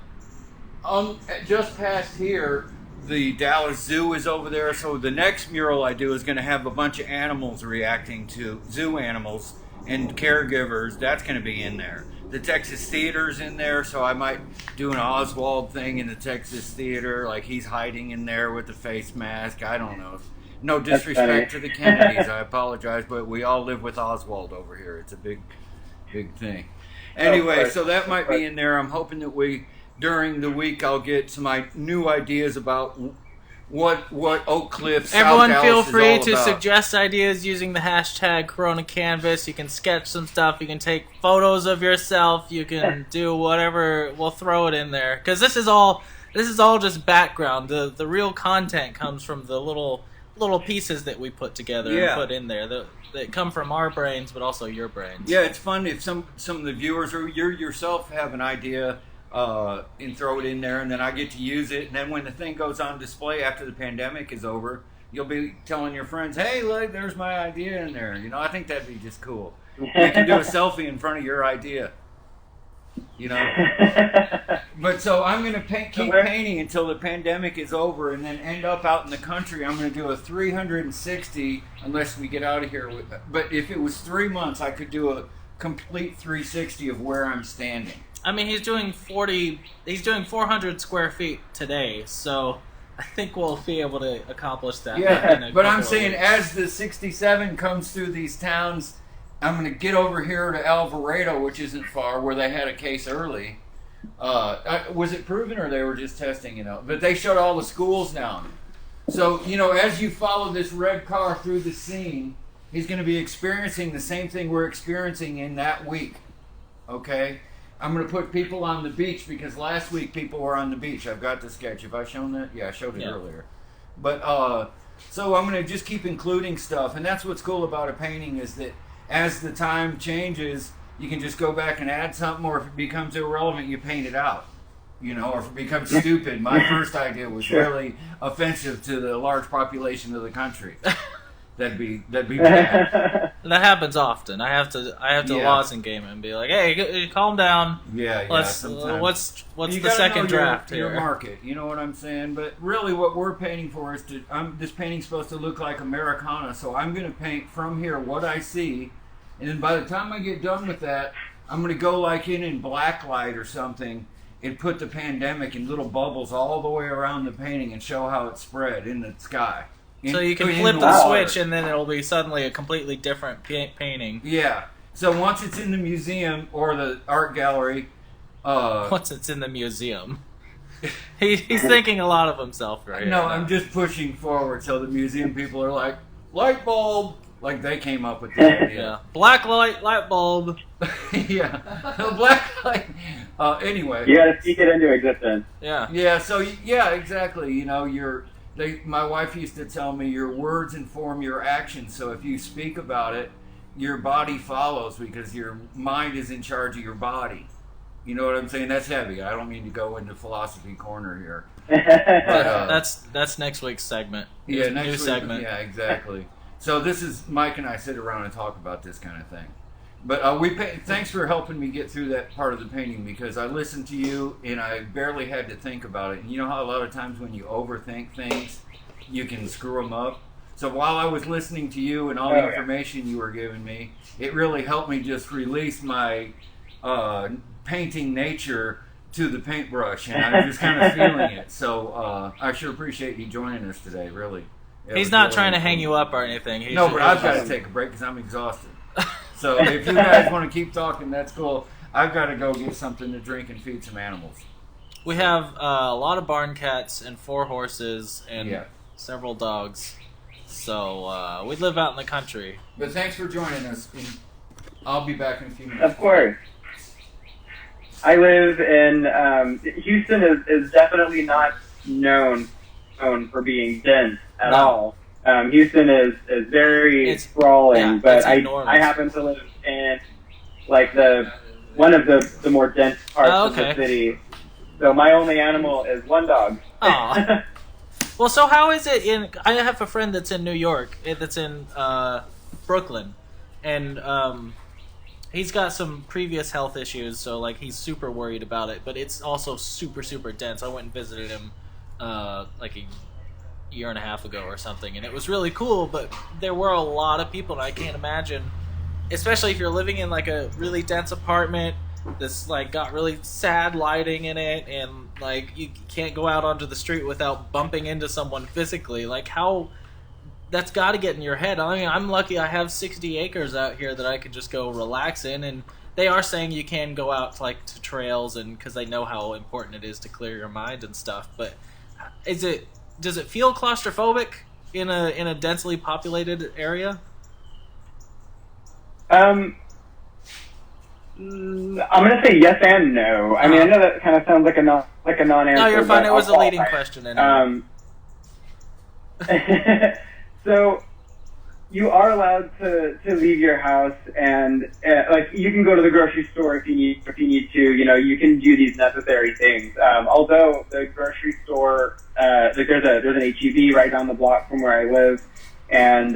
just past here, the Dallas Zoo is over there, so the next mural I do is going to have a bunch of animals reacting to zoo animals and caregivers. That's going to be in there. The Texas Theater's in there, so I might do an Oswald thing in the Texas Theater, like he's hiding in there with the face mask. I don't know. No disrespect to the Kennedys, I apologize, but we all live with Oswald over here. It's a big thing. Anyway, so that might be in there. I'm hoping that during the week, I'll get some new ideas about what Oak Cliff, South Everyone Dallas feel is free all to about. suggest ideas using the hashtag Corona Canvas. You can sketch some stuff. You can take photos of yourself. You can do whatever. We'll throw it in there, because this is all just background. The real content comes from the little pieces that we put together and put in there that come from our brains, but also your brains. Yeah, it's fun if some of the viewers or you yourself have an idea. And throw it in there, and then I get to use it. And then when the thing goes on display after the pandemic is over, you'll be telling your friends, "Hey, look, there's my idea in there." I think that'd be just cool. You can do a selfie in front of your idea. you know. But so I'm going to keep painting until the pandemic is over, and then end up out in the country. I'm going to do a 360 unless we get out of here. But if it was 3 months, I could do a complete 360 of where I'm standing. I mean, he's doing 400 square feet today, so I think we'll be able to accomplish that. Yeah, but I'm saying as the 67 comes through these towns, I'm going to get over here to Alvarado, which isn't far, where they had a case early. Was it proven or they were just testing, you know? But they shut all the schools down. So, you know, as you follow this red car through the scene, he's going to be experiencing the same thing we're experiencing in that week. Okay? I'm going to put people on the beach because last week people were on the beach. I've got the sketch. Have I shown that? Yeah, I showed it earlier. But, so I'm going to just keep including stuff. And that's what's cool about a painting is that as the time changes, you can just go back and add something, or if it becomes irrelevant, you paint it out. You know, or if it becomes stupid. My first idea was really offensive to the large population of the country. That'd be bad. That happens often. I have to Lawson game and be like, hey, calm down. What's the second draft your here? Market. You know what I'm saying? But really, what we're painting for is this painting's supposed to look like Americana, so I'm going to paint from here what I see. And then by the time I get done with that, I'm going to go like in black light or something and put the pandemic in little bubbles all the way around the painting and show how it spread in the sky. So you can flip the switch and then it'll be suddenly a completely different painting. Yeah. So once it's in the museum or the art gallery... once it's in the museum. He's thinking a lot of himself right No, now. I'm just pushing forward so the museum people are like, light bulb! Like they came up with the idea. Yeah. Black light bulb. Yeah. Black light. Anyway. You gotta speak it into existence. Yeah. Yeah, so, yeah, exactly. You know, my wife used to tell me your words inform your actions. So if you speak about it, your body follows because your mind is in charge of your body. You know what I'm saying? That's heavy. I don't mean to go into philosophy corner here. But, that's next week's segment. Yeah, new segment. Yeah, exactly. So this is Mike and I sit around and talk about this kind of thing. But thanks for helping me get through that part of the painting because I listened to you and I barely had to think about it. And you know how a lot of times when you overthink things, you can screw them up? So while I was listening to you and all the information you were giving me, it really helped me just release my painting nature to the paintbrush. And I'm just kind of feeling it. So I sure appreciate you joining us today, really. He's not trying to hang you up or anything. No, but I've got to take a break because I'm exhausted. So if you guys want to keep talking, that's cool. I've got to go get something to drink and feed some animals. We have a lot of barn cats and 4 horses and several dogs. So we live out in the country. But thanks for joining us. I'll be back in a few minutes. Of course. I live in Houston is definitely not known for being dense at all. Houston is very sprawling, but I happen to live in like one of the more dense parts of the city. So my only animal is one dog. Aw. Well, so how is it I have a friend that's in New York, that's in Brooklyn, and he's got some previous health issues, so like he's super worried about it, but it's also super, super dense. I went and visited him like a year and a half ago or something, and it was really cool, but there were a lot of people, and I can't imagine, especially if you're living in like a really dense apartment that's like got really sad lighting in it, and like you can't go out onto the street without bumping into someone physically. Like how that's got to get in your head. I mean, I'm lucky I have 60 acres out here that I can just go relax in, and they are saying you can go out to trails, and because they know how important it is to clear your mind and stuff. But does it feel claustrophobic in a densely populated area? I'm gonna say yes and no. I mean, I know that kind of sounds like a non-answer. No, you're fine. It was a leading question. Anyway. So you are allowed to leave your house, and like you can go to the grocery store if you need to. You know, you can do these necessary things. Although the grocery store, like there's an H-E-B right down the block from where I live, and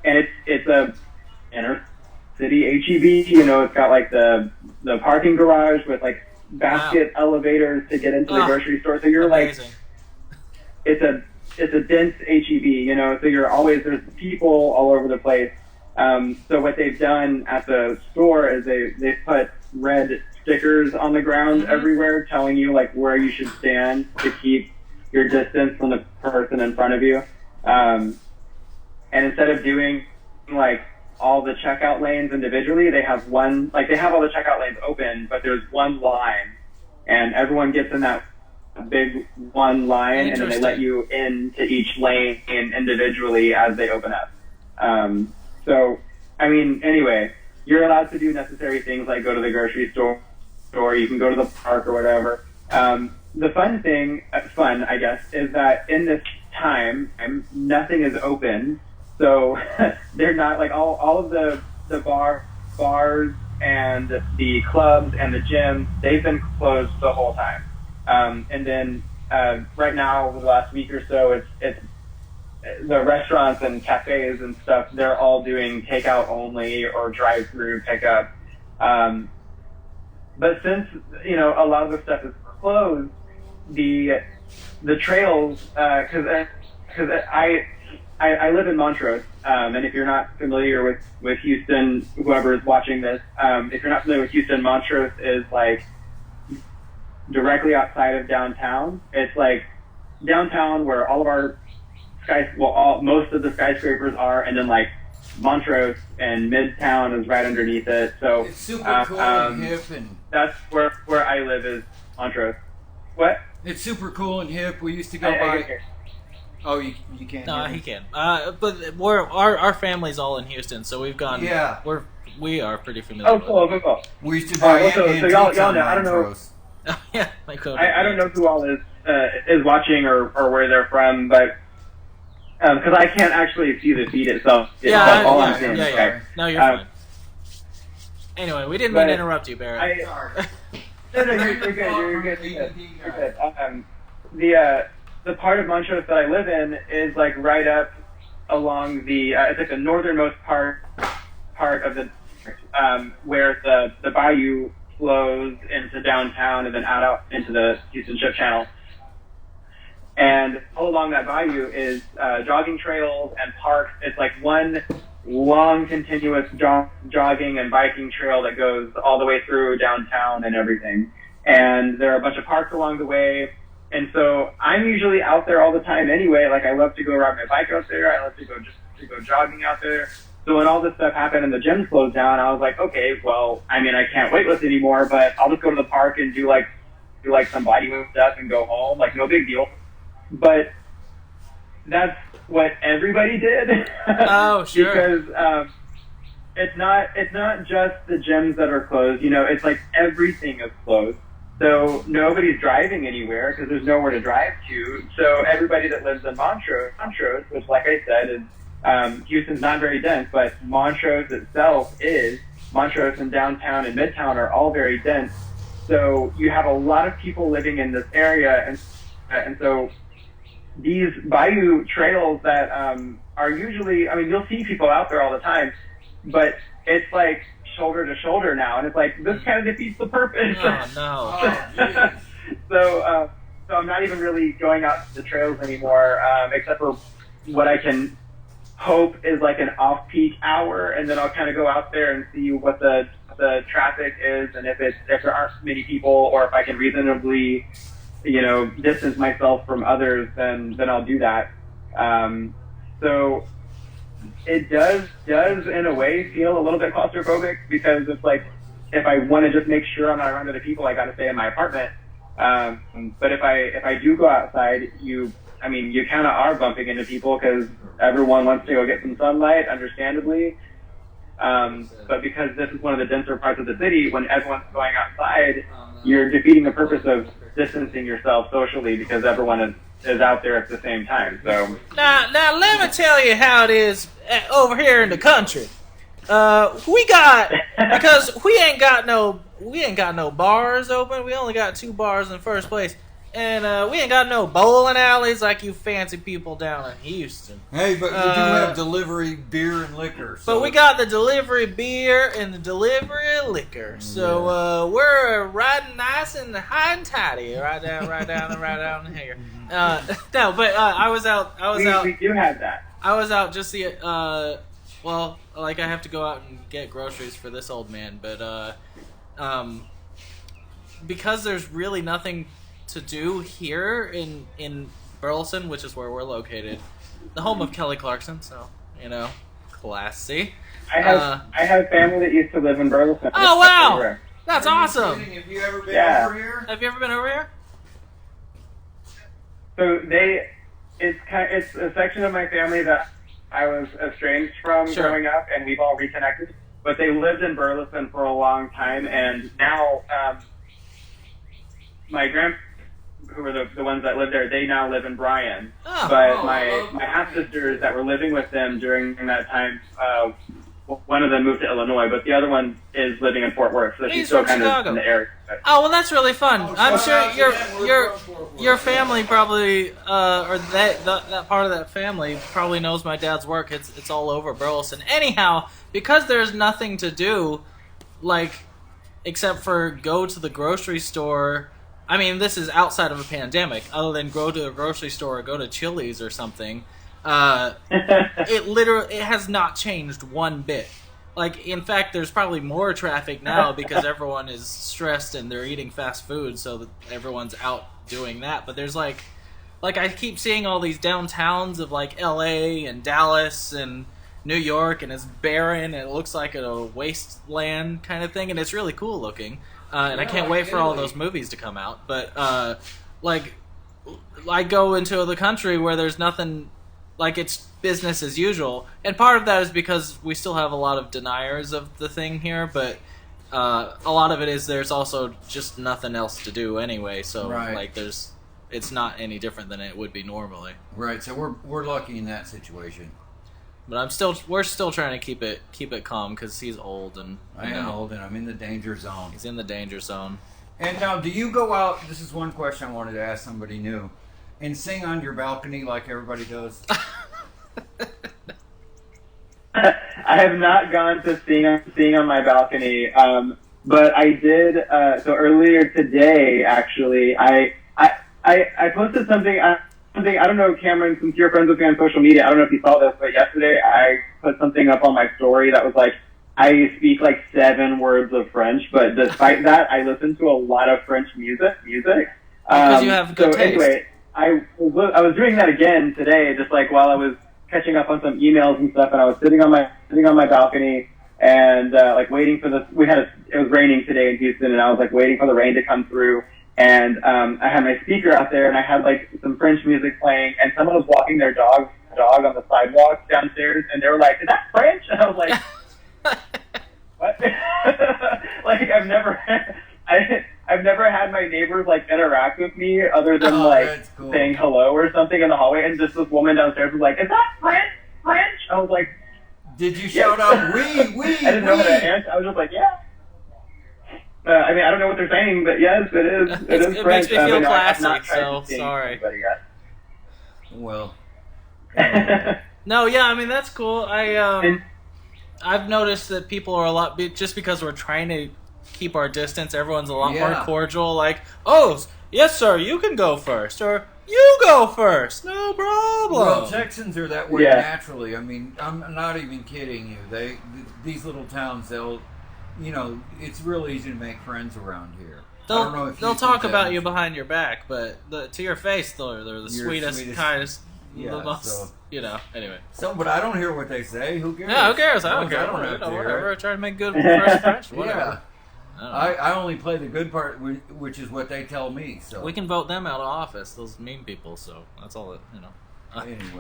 it's a city HEB. You know, it's got like the parking garage with like basket elevators to get into the grocery store. So you're amazing. like, it's a dense HEB. You know, so there's people all over the place. So what they've done at the store is they've put red stickers on the ground everywhere telling you like where you should stand to keep your distance from the person in front of you. And instead of doing like all the checkout lanes individually, they have all the checkout lanes open, but there's one line, and everyone gets in that big one line, and then they let you into each lane individually as they open up. So, I mean, anyway, you're allowed to do necessary things like go to the grocery store, or you can go to the park or whatever. The fun, I guess, is that in this time, nothing is open. So they're not like all of the bars and the clubs and the gyms, they've been closed the whole time. And then right now, over the last week or so, it's the restaurants and cafes and stuff, they're all doing takeout only or drive-through pickup. But since, you know, a lot of the stuff is closed, the trails, because I live in Montrose, and if you're not familiar with Houston, whoever is watching this, if you're not familiar with Houston, Montrose is like directly outside of downtown. It's like downtown where all of our most of the skyscrapers are, and then like Montrose and Midtown is right underneath it. So it's super cool and hip, and that's where I live is Montrose. What? It's super cool and hip. We used to go by. Oh, you can't. No, he can. But our family's all in Houston, so we've gone. Yeah. We are pretty familiar. Oh, cool, with cool. We used to buy so y'all know. I don't know. Yeah, I don't know who all is watching or where they're from, but because I can't actually see the feed itself. I'm saying. Yeah. No, you're fine. Anyway, we didn't mean to interrupt you, Barrett. No, you're good. You're good. The part of Montrose that I live in is like right up along it's like the northernmost part of the where the bayou flows into downtown and then out into the Houston Ship Channel. And all along that bayou is jogging trails and parks. It's like one long continuous jogging and biking trail that goes all the way through downtown and everything. And there are a bunch of parks along the way. And so I'm usually out there all the time anyway. Like I love to go ride my bike out there. I love to go jogging out there. So when all this stuff happened and the gym closed down, I was like, okay, well, I mean, I can't weightlift anymore, but I'll just go to the park and do some body move stuff and go home. Like no big deal. But that's what everybody did. Oh, sure. Because it's not just the gyms that are closed. You know, it's like everything is closed. So nobody's driving anywhere because there's nowhere to drive to. So everybody that lives in Montrose, which like I said is Houston's not very dense, but Montrose itself is. Montrose and downtown and Midtown are all very dense. So you have a lot of people living in this area, and so these bayou trails that are usually, I mean, you'll see people out there all the time, but it's like shoulder to shoulder now, and it's like this kind of defeats the purpose. Oh no! So I'm not even really going out to the trails anymore, except for what I can hope is like an off-peak hour, and then I'll kind of go out there and see what the traffic is, and if there aren't many people, or if I can reasonably, you know, distance myself from others, then I'll do that. So it does in a way feel a little bit claustrophobic, because it's like if I want to just make sure I'm not around other people, I got to stay in my apartment. But if I do go outside, you kind of are bumping into people because everyone wants to go get some sunlight, understandably. But because this is one of the denser parts of the city, when everyone's going outside, you're defeating the purpose of distancing yourself socially because everyone is out there at the same time. So now let me tell you how it is over here in the country. Because we ain't got no bars open. We only got 2 bars in the first place, And we ain't got no bowling alleys like you fancy people down in Houston. Hey, but we do have delivery beer and liquor. So but we got the delivery beer and the delivery liquor. So we're riding nice and high and tidy. Right down here. No, but I was out. We do have that. I was out just the I have to go out and get groceries for this old man, but because there's really nothing to do here in Burleson, which is where we're located, the home of Kelly Clarkson. So classy. I have family that used to live in Burleson. Oh wow, that's awesome. Have you ever been over here? Have you ever been over here? So it's a section of my family that I was estranged from growing up, and we've all reconnected. But they lived in Burleson for a long time, and now my grandparents, who were the ones that lived there, they now live in Bryan. My half sisters that were living with them during that time, one of them moved to Illinois, but the other one is living in Fort Worth, so she's still kind of in the area. Oh well, that's really fun. I'm sure your family probably, or that part of that family probably knows my dad's work. It's all over Burleson. Anyhow, because there's nothing to do, except for go to the grocery store. I mean, this is outside of a pandemic. Other than go to a grocery store or go to Chili's or something, it has not changed one bit. In fact, there's probably more traffic now because everyone is stressed and they're eating fast food, so that everyone's out doing that. But there's I keep seeing all these downtowns of L.A. and Dallas and New York, and it's barren and it looks like a wasteland kind of thing, and it's really cool looking. And I can't wait for all those movies to come out. But, I go into the country where there's nothing, it's business as usual. And part of that is because we still have a lot of deniers of the thing here, but a lot of it is there's also just nothing else to do anyway. So, it's not any different than it would be normally. Right, so we're lucky in that situation. But we're still trying to keep it calm because he's old and I am old and I'm in the danger zone. He's in the danger zone. And now, do you go out? This is one question I wanted to ask somebody new, and sing on your balcony like everybody does. I have not gone to sing on my balcony, but I did. So earlier today, actually, I posted something. I don't know, Cameron, since you're friends with me on social media, I don't know if you saw this, but yesterday I put something up on my story that was I speak 7 words of French, but despite that, I listen to a lot of French music. Because you have good taste. Anyway, I was doing that again today, just while I was catching up on some emails and stuff, and I was sitting on my balcony and waiting for it was raining today in Houston, and I was waiting for the rain to come through. And I had my speaker out there, and I had some French music playing, and someone was walking their dog on the sidewalk downstairs, and they were like, "Is that French?" And I was like, "What?" I've never had my neighbors interact with me other than cool. saying hello or something in the hallway, and just this woman downstairs was like, "Is that French?" I was like, "Did you shout out oui?" I didn't know how to answer. I was just like, "Yeah." I don't know what they're saying, but yes, it is. It makes French. me feel classy, so sorry. Well. No, yeah, that's cool. I've noticed that people are a lot, just because we're trying to keep our distance, everyone's a lot more cordial. "Oh, yes, sir, you can go first," or "You go first, no problem." Well, Texans are that way naturally. I'm not even kidding you. These little towns, it's real easy to make friends around here. They'll talk about you behind your back, but to your face, they're the sweetest, kindest, the most, anyway. So, but I don't hear what they say. Who cares? Yeah, who cares? I don't care. Whatever. Try to make good first French. Whatever. Yeah. I only play the good part, which is what they tell me. So we can vote them out of office. Those mean people. So that's all that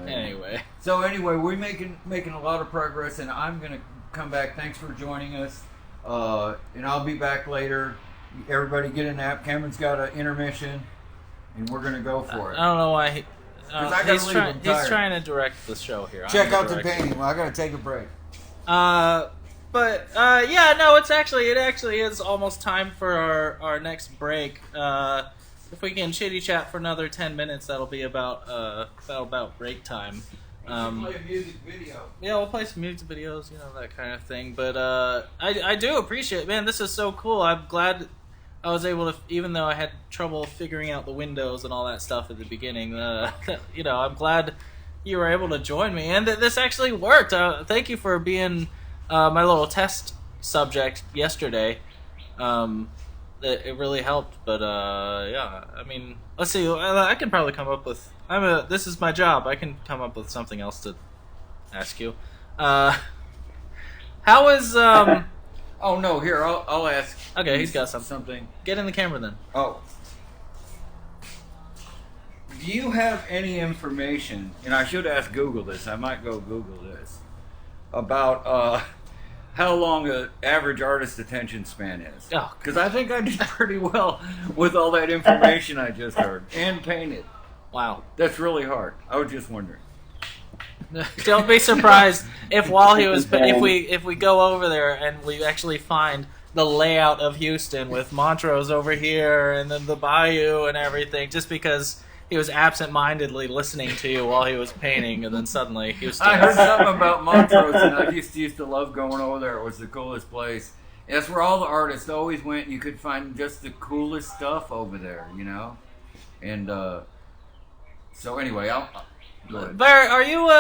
Anyway. So anyway, we're making a lot of progress, and I'm gonna come back. Thanks for joining us. And I'll be back later. Everybody get a nap. Cameron's got an intermission, and we're gonna go for it. I don't know why he's trying to direct the show here. Check out the painting. Well, I gotta take a break. It actually is almost time for our next break. if we can chitty chat for another 10 minutes, that'll be about break time. Play a music video. Yeah, we'll play some music videos, that kind of thing. But I do appreciate it. Man, this is so cool. I'm glad I was able to, even though I had trouble figuring out the windows and all that stuff at the beginning, I'm glad you were able to join me. And that this actually worked. Thank you for being my little test subject yesterday. It really helped. But, yeah, I mean, let's see. I can probably come up with... this is my job. I can come up with something else to ask you. How is Oh no, here I'll ask. Okay, he's got something. Get in the camera then. Oh. Do you have any information? And I should ask Google this. I might go Google this about how long an average artist attention span is. Oh, because I think I did pretty well with all that information I just heard and painted. Wow. That's really hard. I was just wondering. Don't be surprised if we go over there and we actually find the layout of Houston with Montrose over here and then the bayou and everything, just because he was absent-mindedly listening to you while he was painting, and then suddenly Houston. I heard something about Montrose, and I used to love going over there. It was the coolest place. That's where all the artists always went. And you could find just the coolest stuff over there, And so anyway, I'll go ahead. Barrett, are you?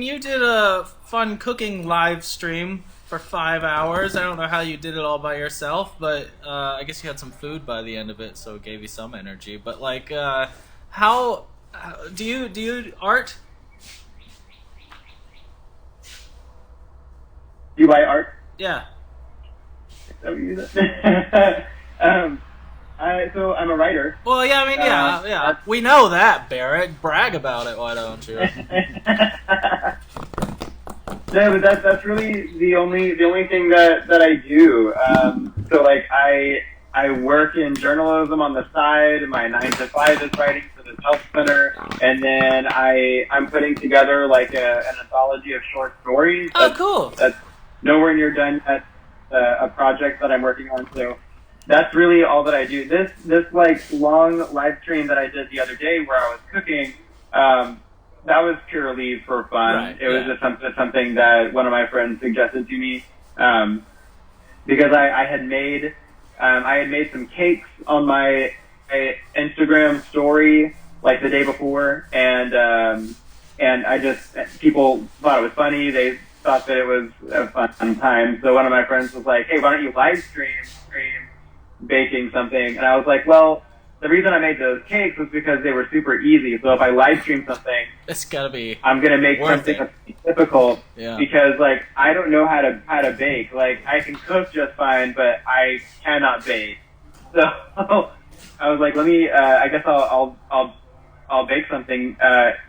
You did a fun cooking live stream for 5 hours. I don't know how you did it all by yourself, but I guess you had some food by the end of it, so it gave you some energy. But how do you art? Do you buy art? Yeah. Is that what you said? So I'm a writer. Well, yeah, yeah. We know that, Barrett. Brag about it, why don't you? No, but that's really the only thing that I do. I work in journalism on the side. My 9 to 5 is writing for this health center, and then I'm putting together an anthology of short stories. Oh, cool. That's nowhere near done yet. A project that I'm working on. So that's really all that I do. This long live stream that I did the other day where I was cooking. That was purely for fun. Right, it was just something that one of my friends suggested to me, because I had made some cakes on my Instagram story the day before, and people thought it was funny. They thought that it was a fun time. So one of my friends was like, "Hey, why don't you live stream baking something?" And I was like, "Well, the reason I made those cakes was because they were super easy. So if I live stream something, it's gotta be. I'm gonna make something that's difficult, because I don't know how to bake. I can cook just fine, but I cannot bake. So I was like, let me. I guess I'll bake something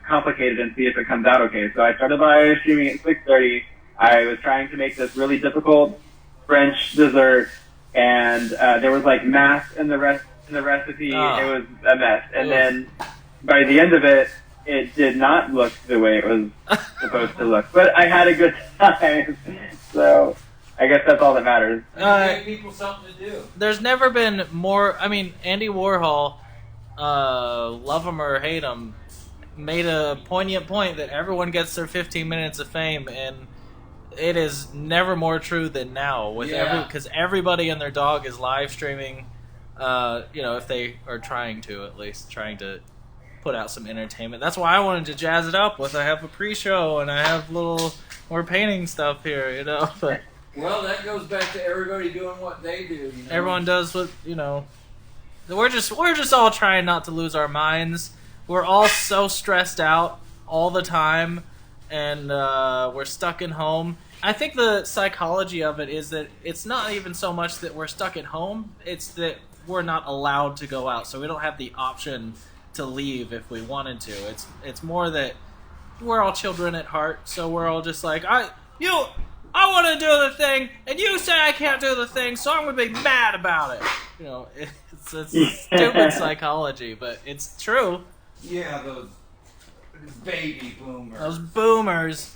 complicated and see if it comes out okay. So I started by streaming at 6:30. I was trying to make this really difficult French dessert, and there was math in the recipe. Oh. It was a mess. And then by the end of it, it did not look the way it was supposed to look. But I had a good time. So I guess that's all that matters. Give people something to do. There's never been more. Andy Warhol, love him or hate him, made a poignant point that everyone gets their 15 minutes of fame, and it is never more true than now. Because everybody and their dog is live streaming. If they are trying to put out some entertainment. That's why I wanted to jazz it up with. I have a pre-show and I have more painting stuff here, But well, that goes back to everybody doing what they do. Everyone does what We're just all trying not to lose our minds. We're all so stressed out all the time, and we're stuck at home. I think the psychology of it is that it's not even so much that we're stuck at home, it's that we're not allowed to go out, so we don't have the option to leave if we wanted to. It's more that we're all children at heart, so we're all just like, I want to do the thing, and you say I can't do the thing, so I'm going to be mad about it. It's stupid psychology, but it's true. Yeah, those baby boomers. Those boomers.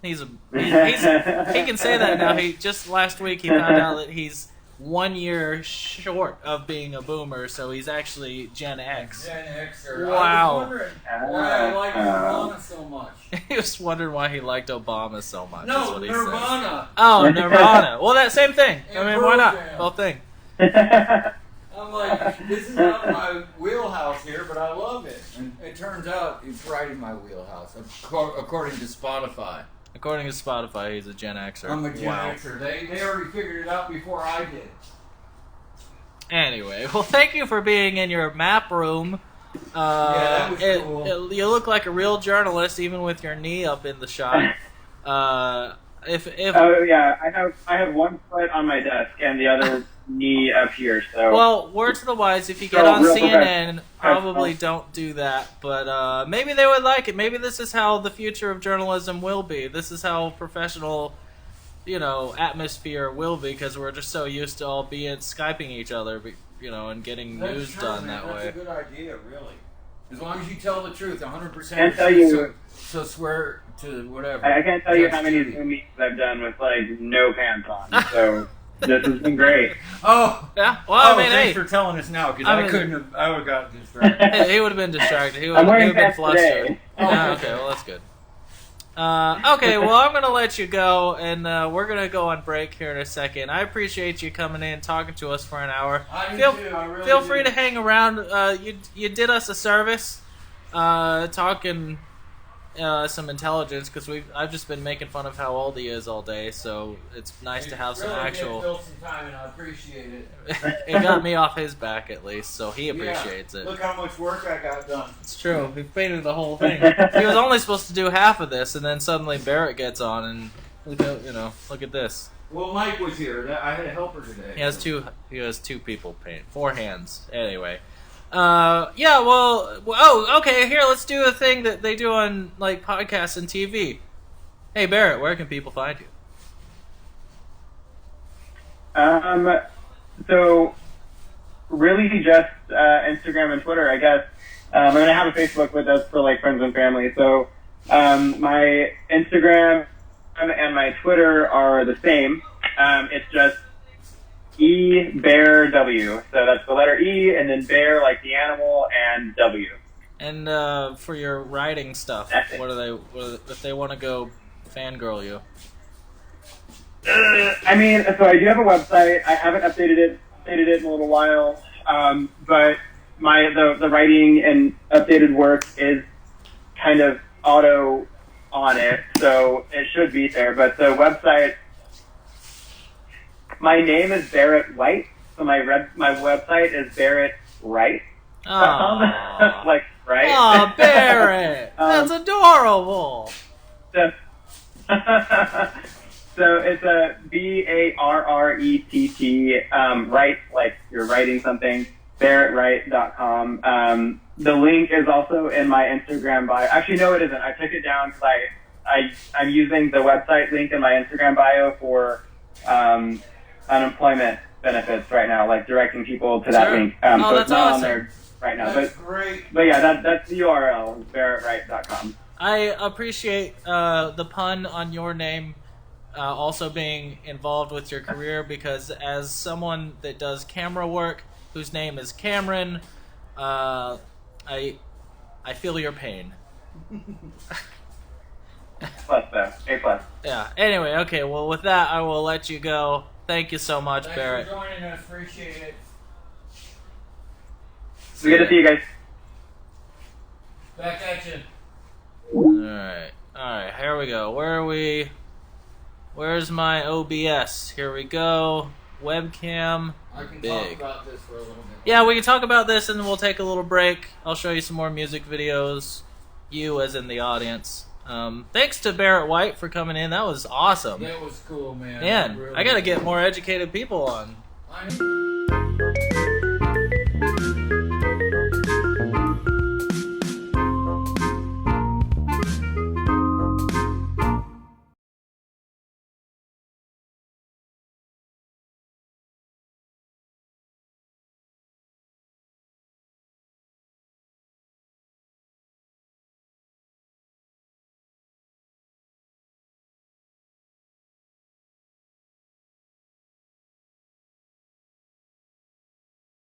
He can say that now. He just last week he found out that he's 1 year short of being a boomer, so he's actually Gen X. Gen Xer. Wow. I was wondering why I like Nirvana so much. He was wondering why he liked Obama so much. is No, what he Nirvana. Says. Oh, Nirvana. Well, that same thing. I mean, why not? Program. Both thing. I'm like, this is not my wheelhouse here, but I love it. And it turns out it's right in my wheelhouse, according to Spotify. According to Spotify, he's a Gen Xer. I'm a Gen Xer. They already figured it out before I did. Anyway, well, thank you for being in your map room. Yeah, that was cool. You look like a real journalist, even with your knee up in the shot. If Oh yeah, I have one foot on my desk and the other knee up here. So well, word to the wise, if you get on CNN, probably don't do that. But maybe they would like it. Maybe this is how the future of journalism will be. This is how professional, atmosphere will be, because we're just so used to all being Skyping each other, and getting news done that way. That's a good idea, really. As long as you tell the truth, 100%. Can't tell you. So swear to whatever. I can't tell you how many Zoom meetings I've done with no pants on. So this has been great. Oh yeah. Well, I mean, thanks for telling us now, because I would have gotten distracted. He would have been distracted. He would I'm have wearing been pants flustered. today. Okay, well that's good. Okay, well I'm gonna let you go, and we're gonna go on break here in a second. I appreciate you coming in, talking to us for an hour. I do too. I really Feel do. free to hang around. You did us a service, talking some intelligence, because I've just been making fun of how old he is all day, so it's nice to have some really actual. Did fill some time, and I appreciate it. It got me off his back at least, so he appreciates it. Look how much work I got done. It's true. He painted the whole thing. He was only supposed to do half of this, and then suddenly Barrett gets on, and look at this. Well, Mike was here. I had a helper today. He has two people paint, 4 hands. Anyway. Yeah, well, oh, okay, here, let's do a thing that they do on, podcasts and TV. Hey, Barrett, where can people find you? So really just Instagram and Twitter, I guess. I'm gonna have a Facebook, but that's for friends and family. So my Instagram and my Twitter are the same. It's just eBearW. So that's the letter E, and then bear like the animal, and W. And for your writing stuff, what if they want to go fangirl you? I mean, so I do have a website. I haven't updated it in a little while, but the writing and updated work is kind of auto on it, so it should be there. But the website, my name is Barrett White, so my website is Barrett Wright. Aww. Right? Aw, Barrett! That's adorable! So it's a BARRETT, Wright, like you're writing something, barrettwright.com. The link is also in my Instagram bio. Actually, no, it isn't. I took it down because I'm using the website link in my Instagram bio for unemployment benefits right now, directing people to that link. So that's it's not awesome. on there right now. That's great. But yeah, that's the URL, barrettwright.com. I appreciate the pun on your name also being involved with your career, because as someone that does camera work, whose name is Cameron, I feel your pain. Plus though, A+. Yeah. Anyway, okay. Well, with that, I will let you go. Thank you so much, Barrett. Thanks for joining us. Appreciate it. We good to see you guys. Back at you. Alright, here we go. Where are we? Where's my OBS? Here we go. Webcam. I can Big. talk about this for a little bit. Yeah, we can talk about this and then we'll take a little break. I'll show you some more music videos. You as in the audience. Thanks to Barrett White for coming in. That was awesome. That was cool, man. Man, Really I gotta get more educated people on. I know.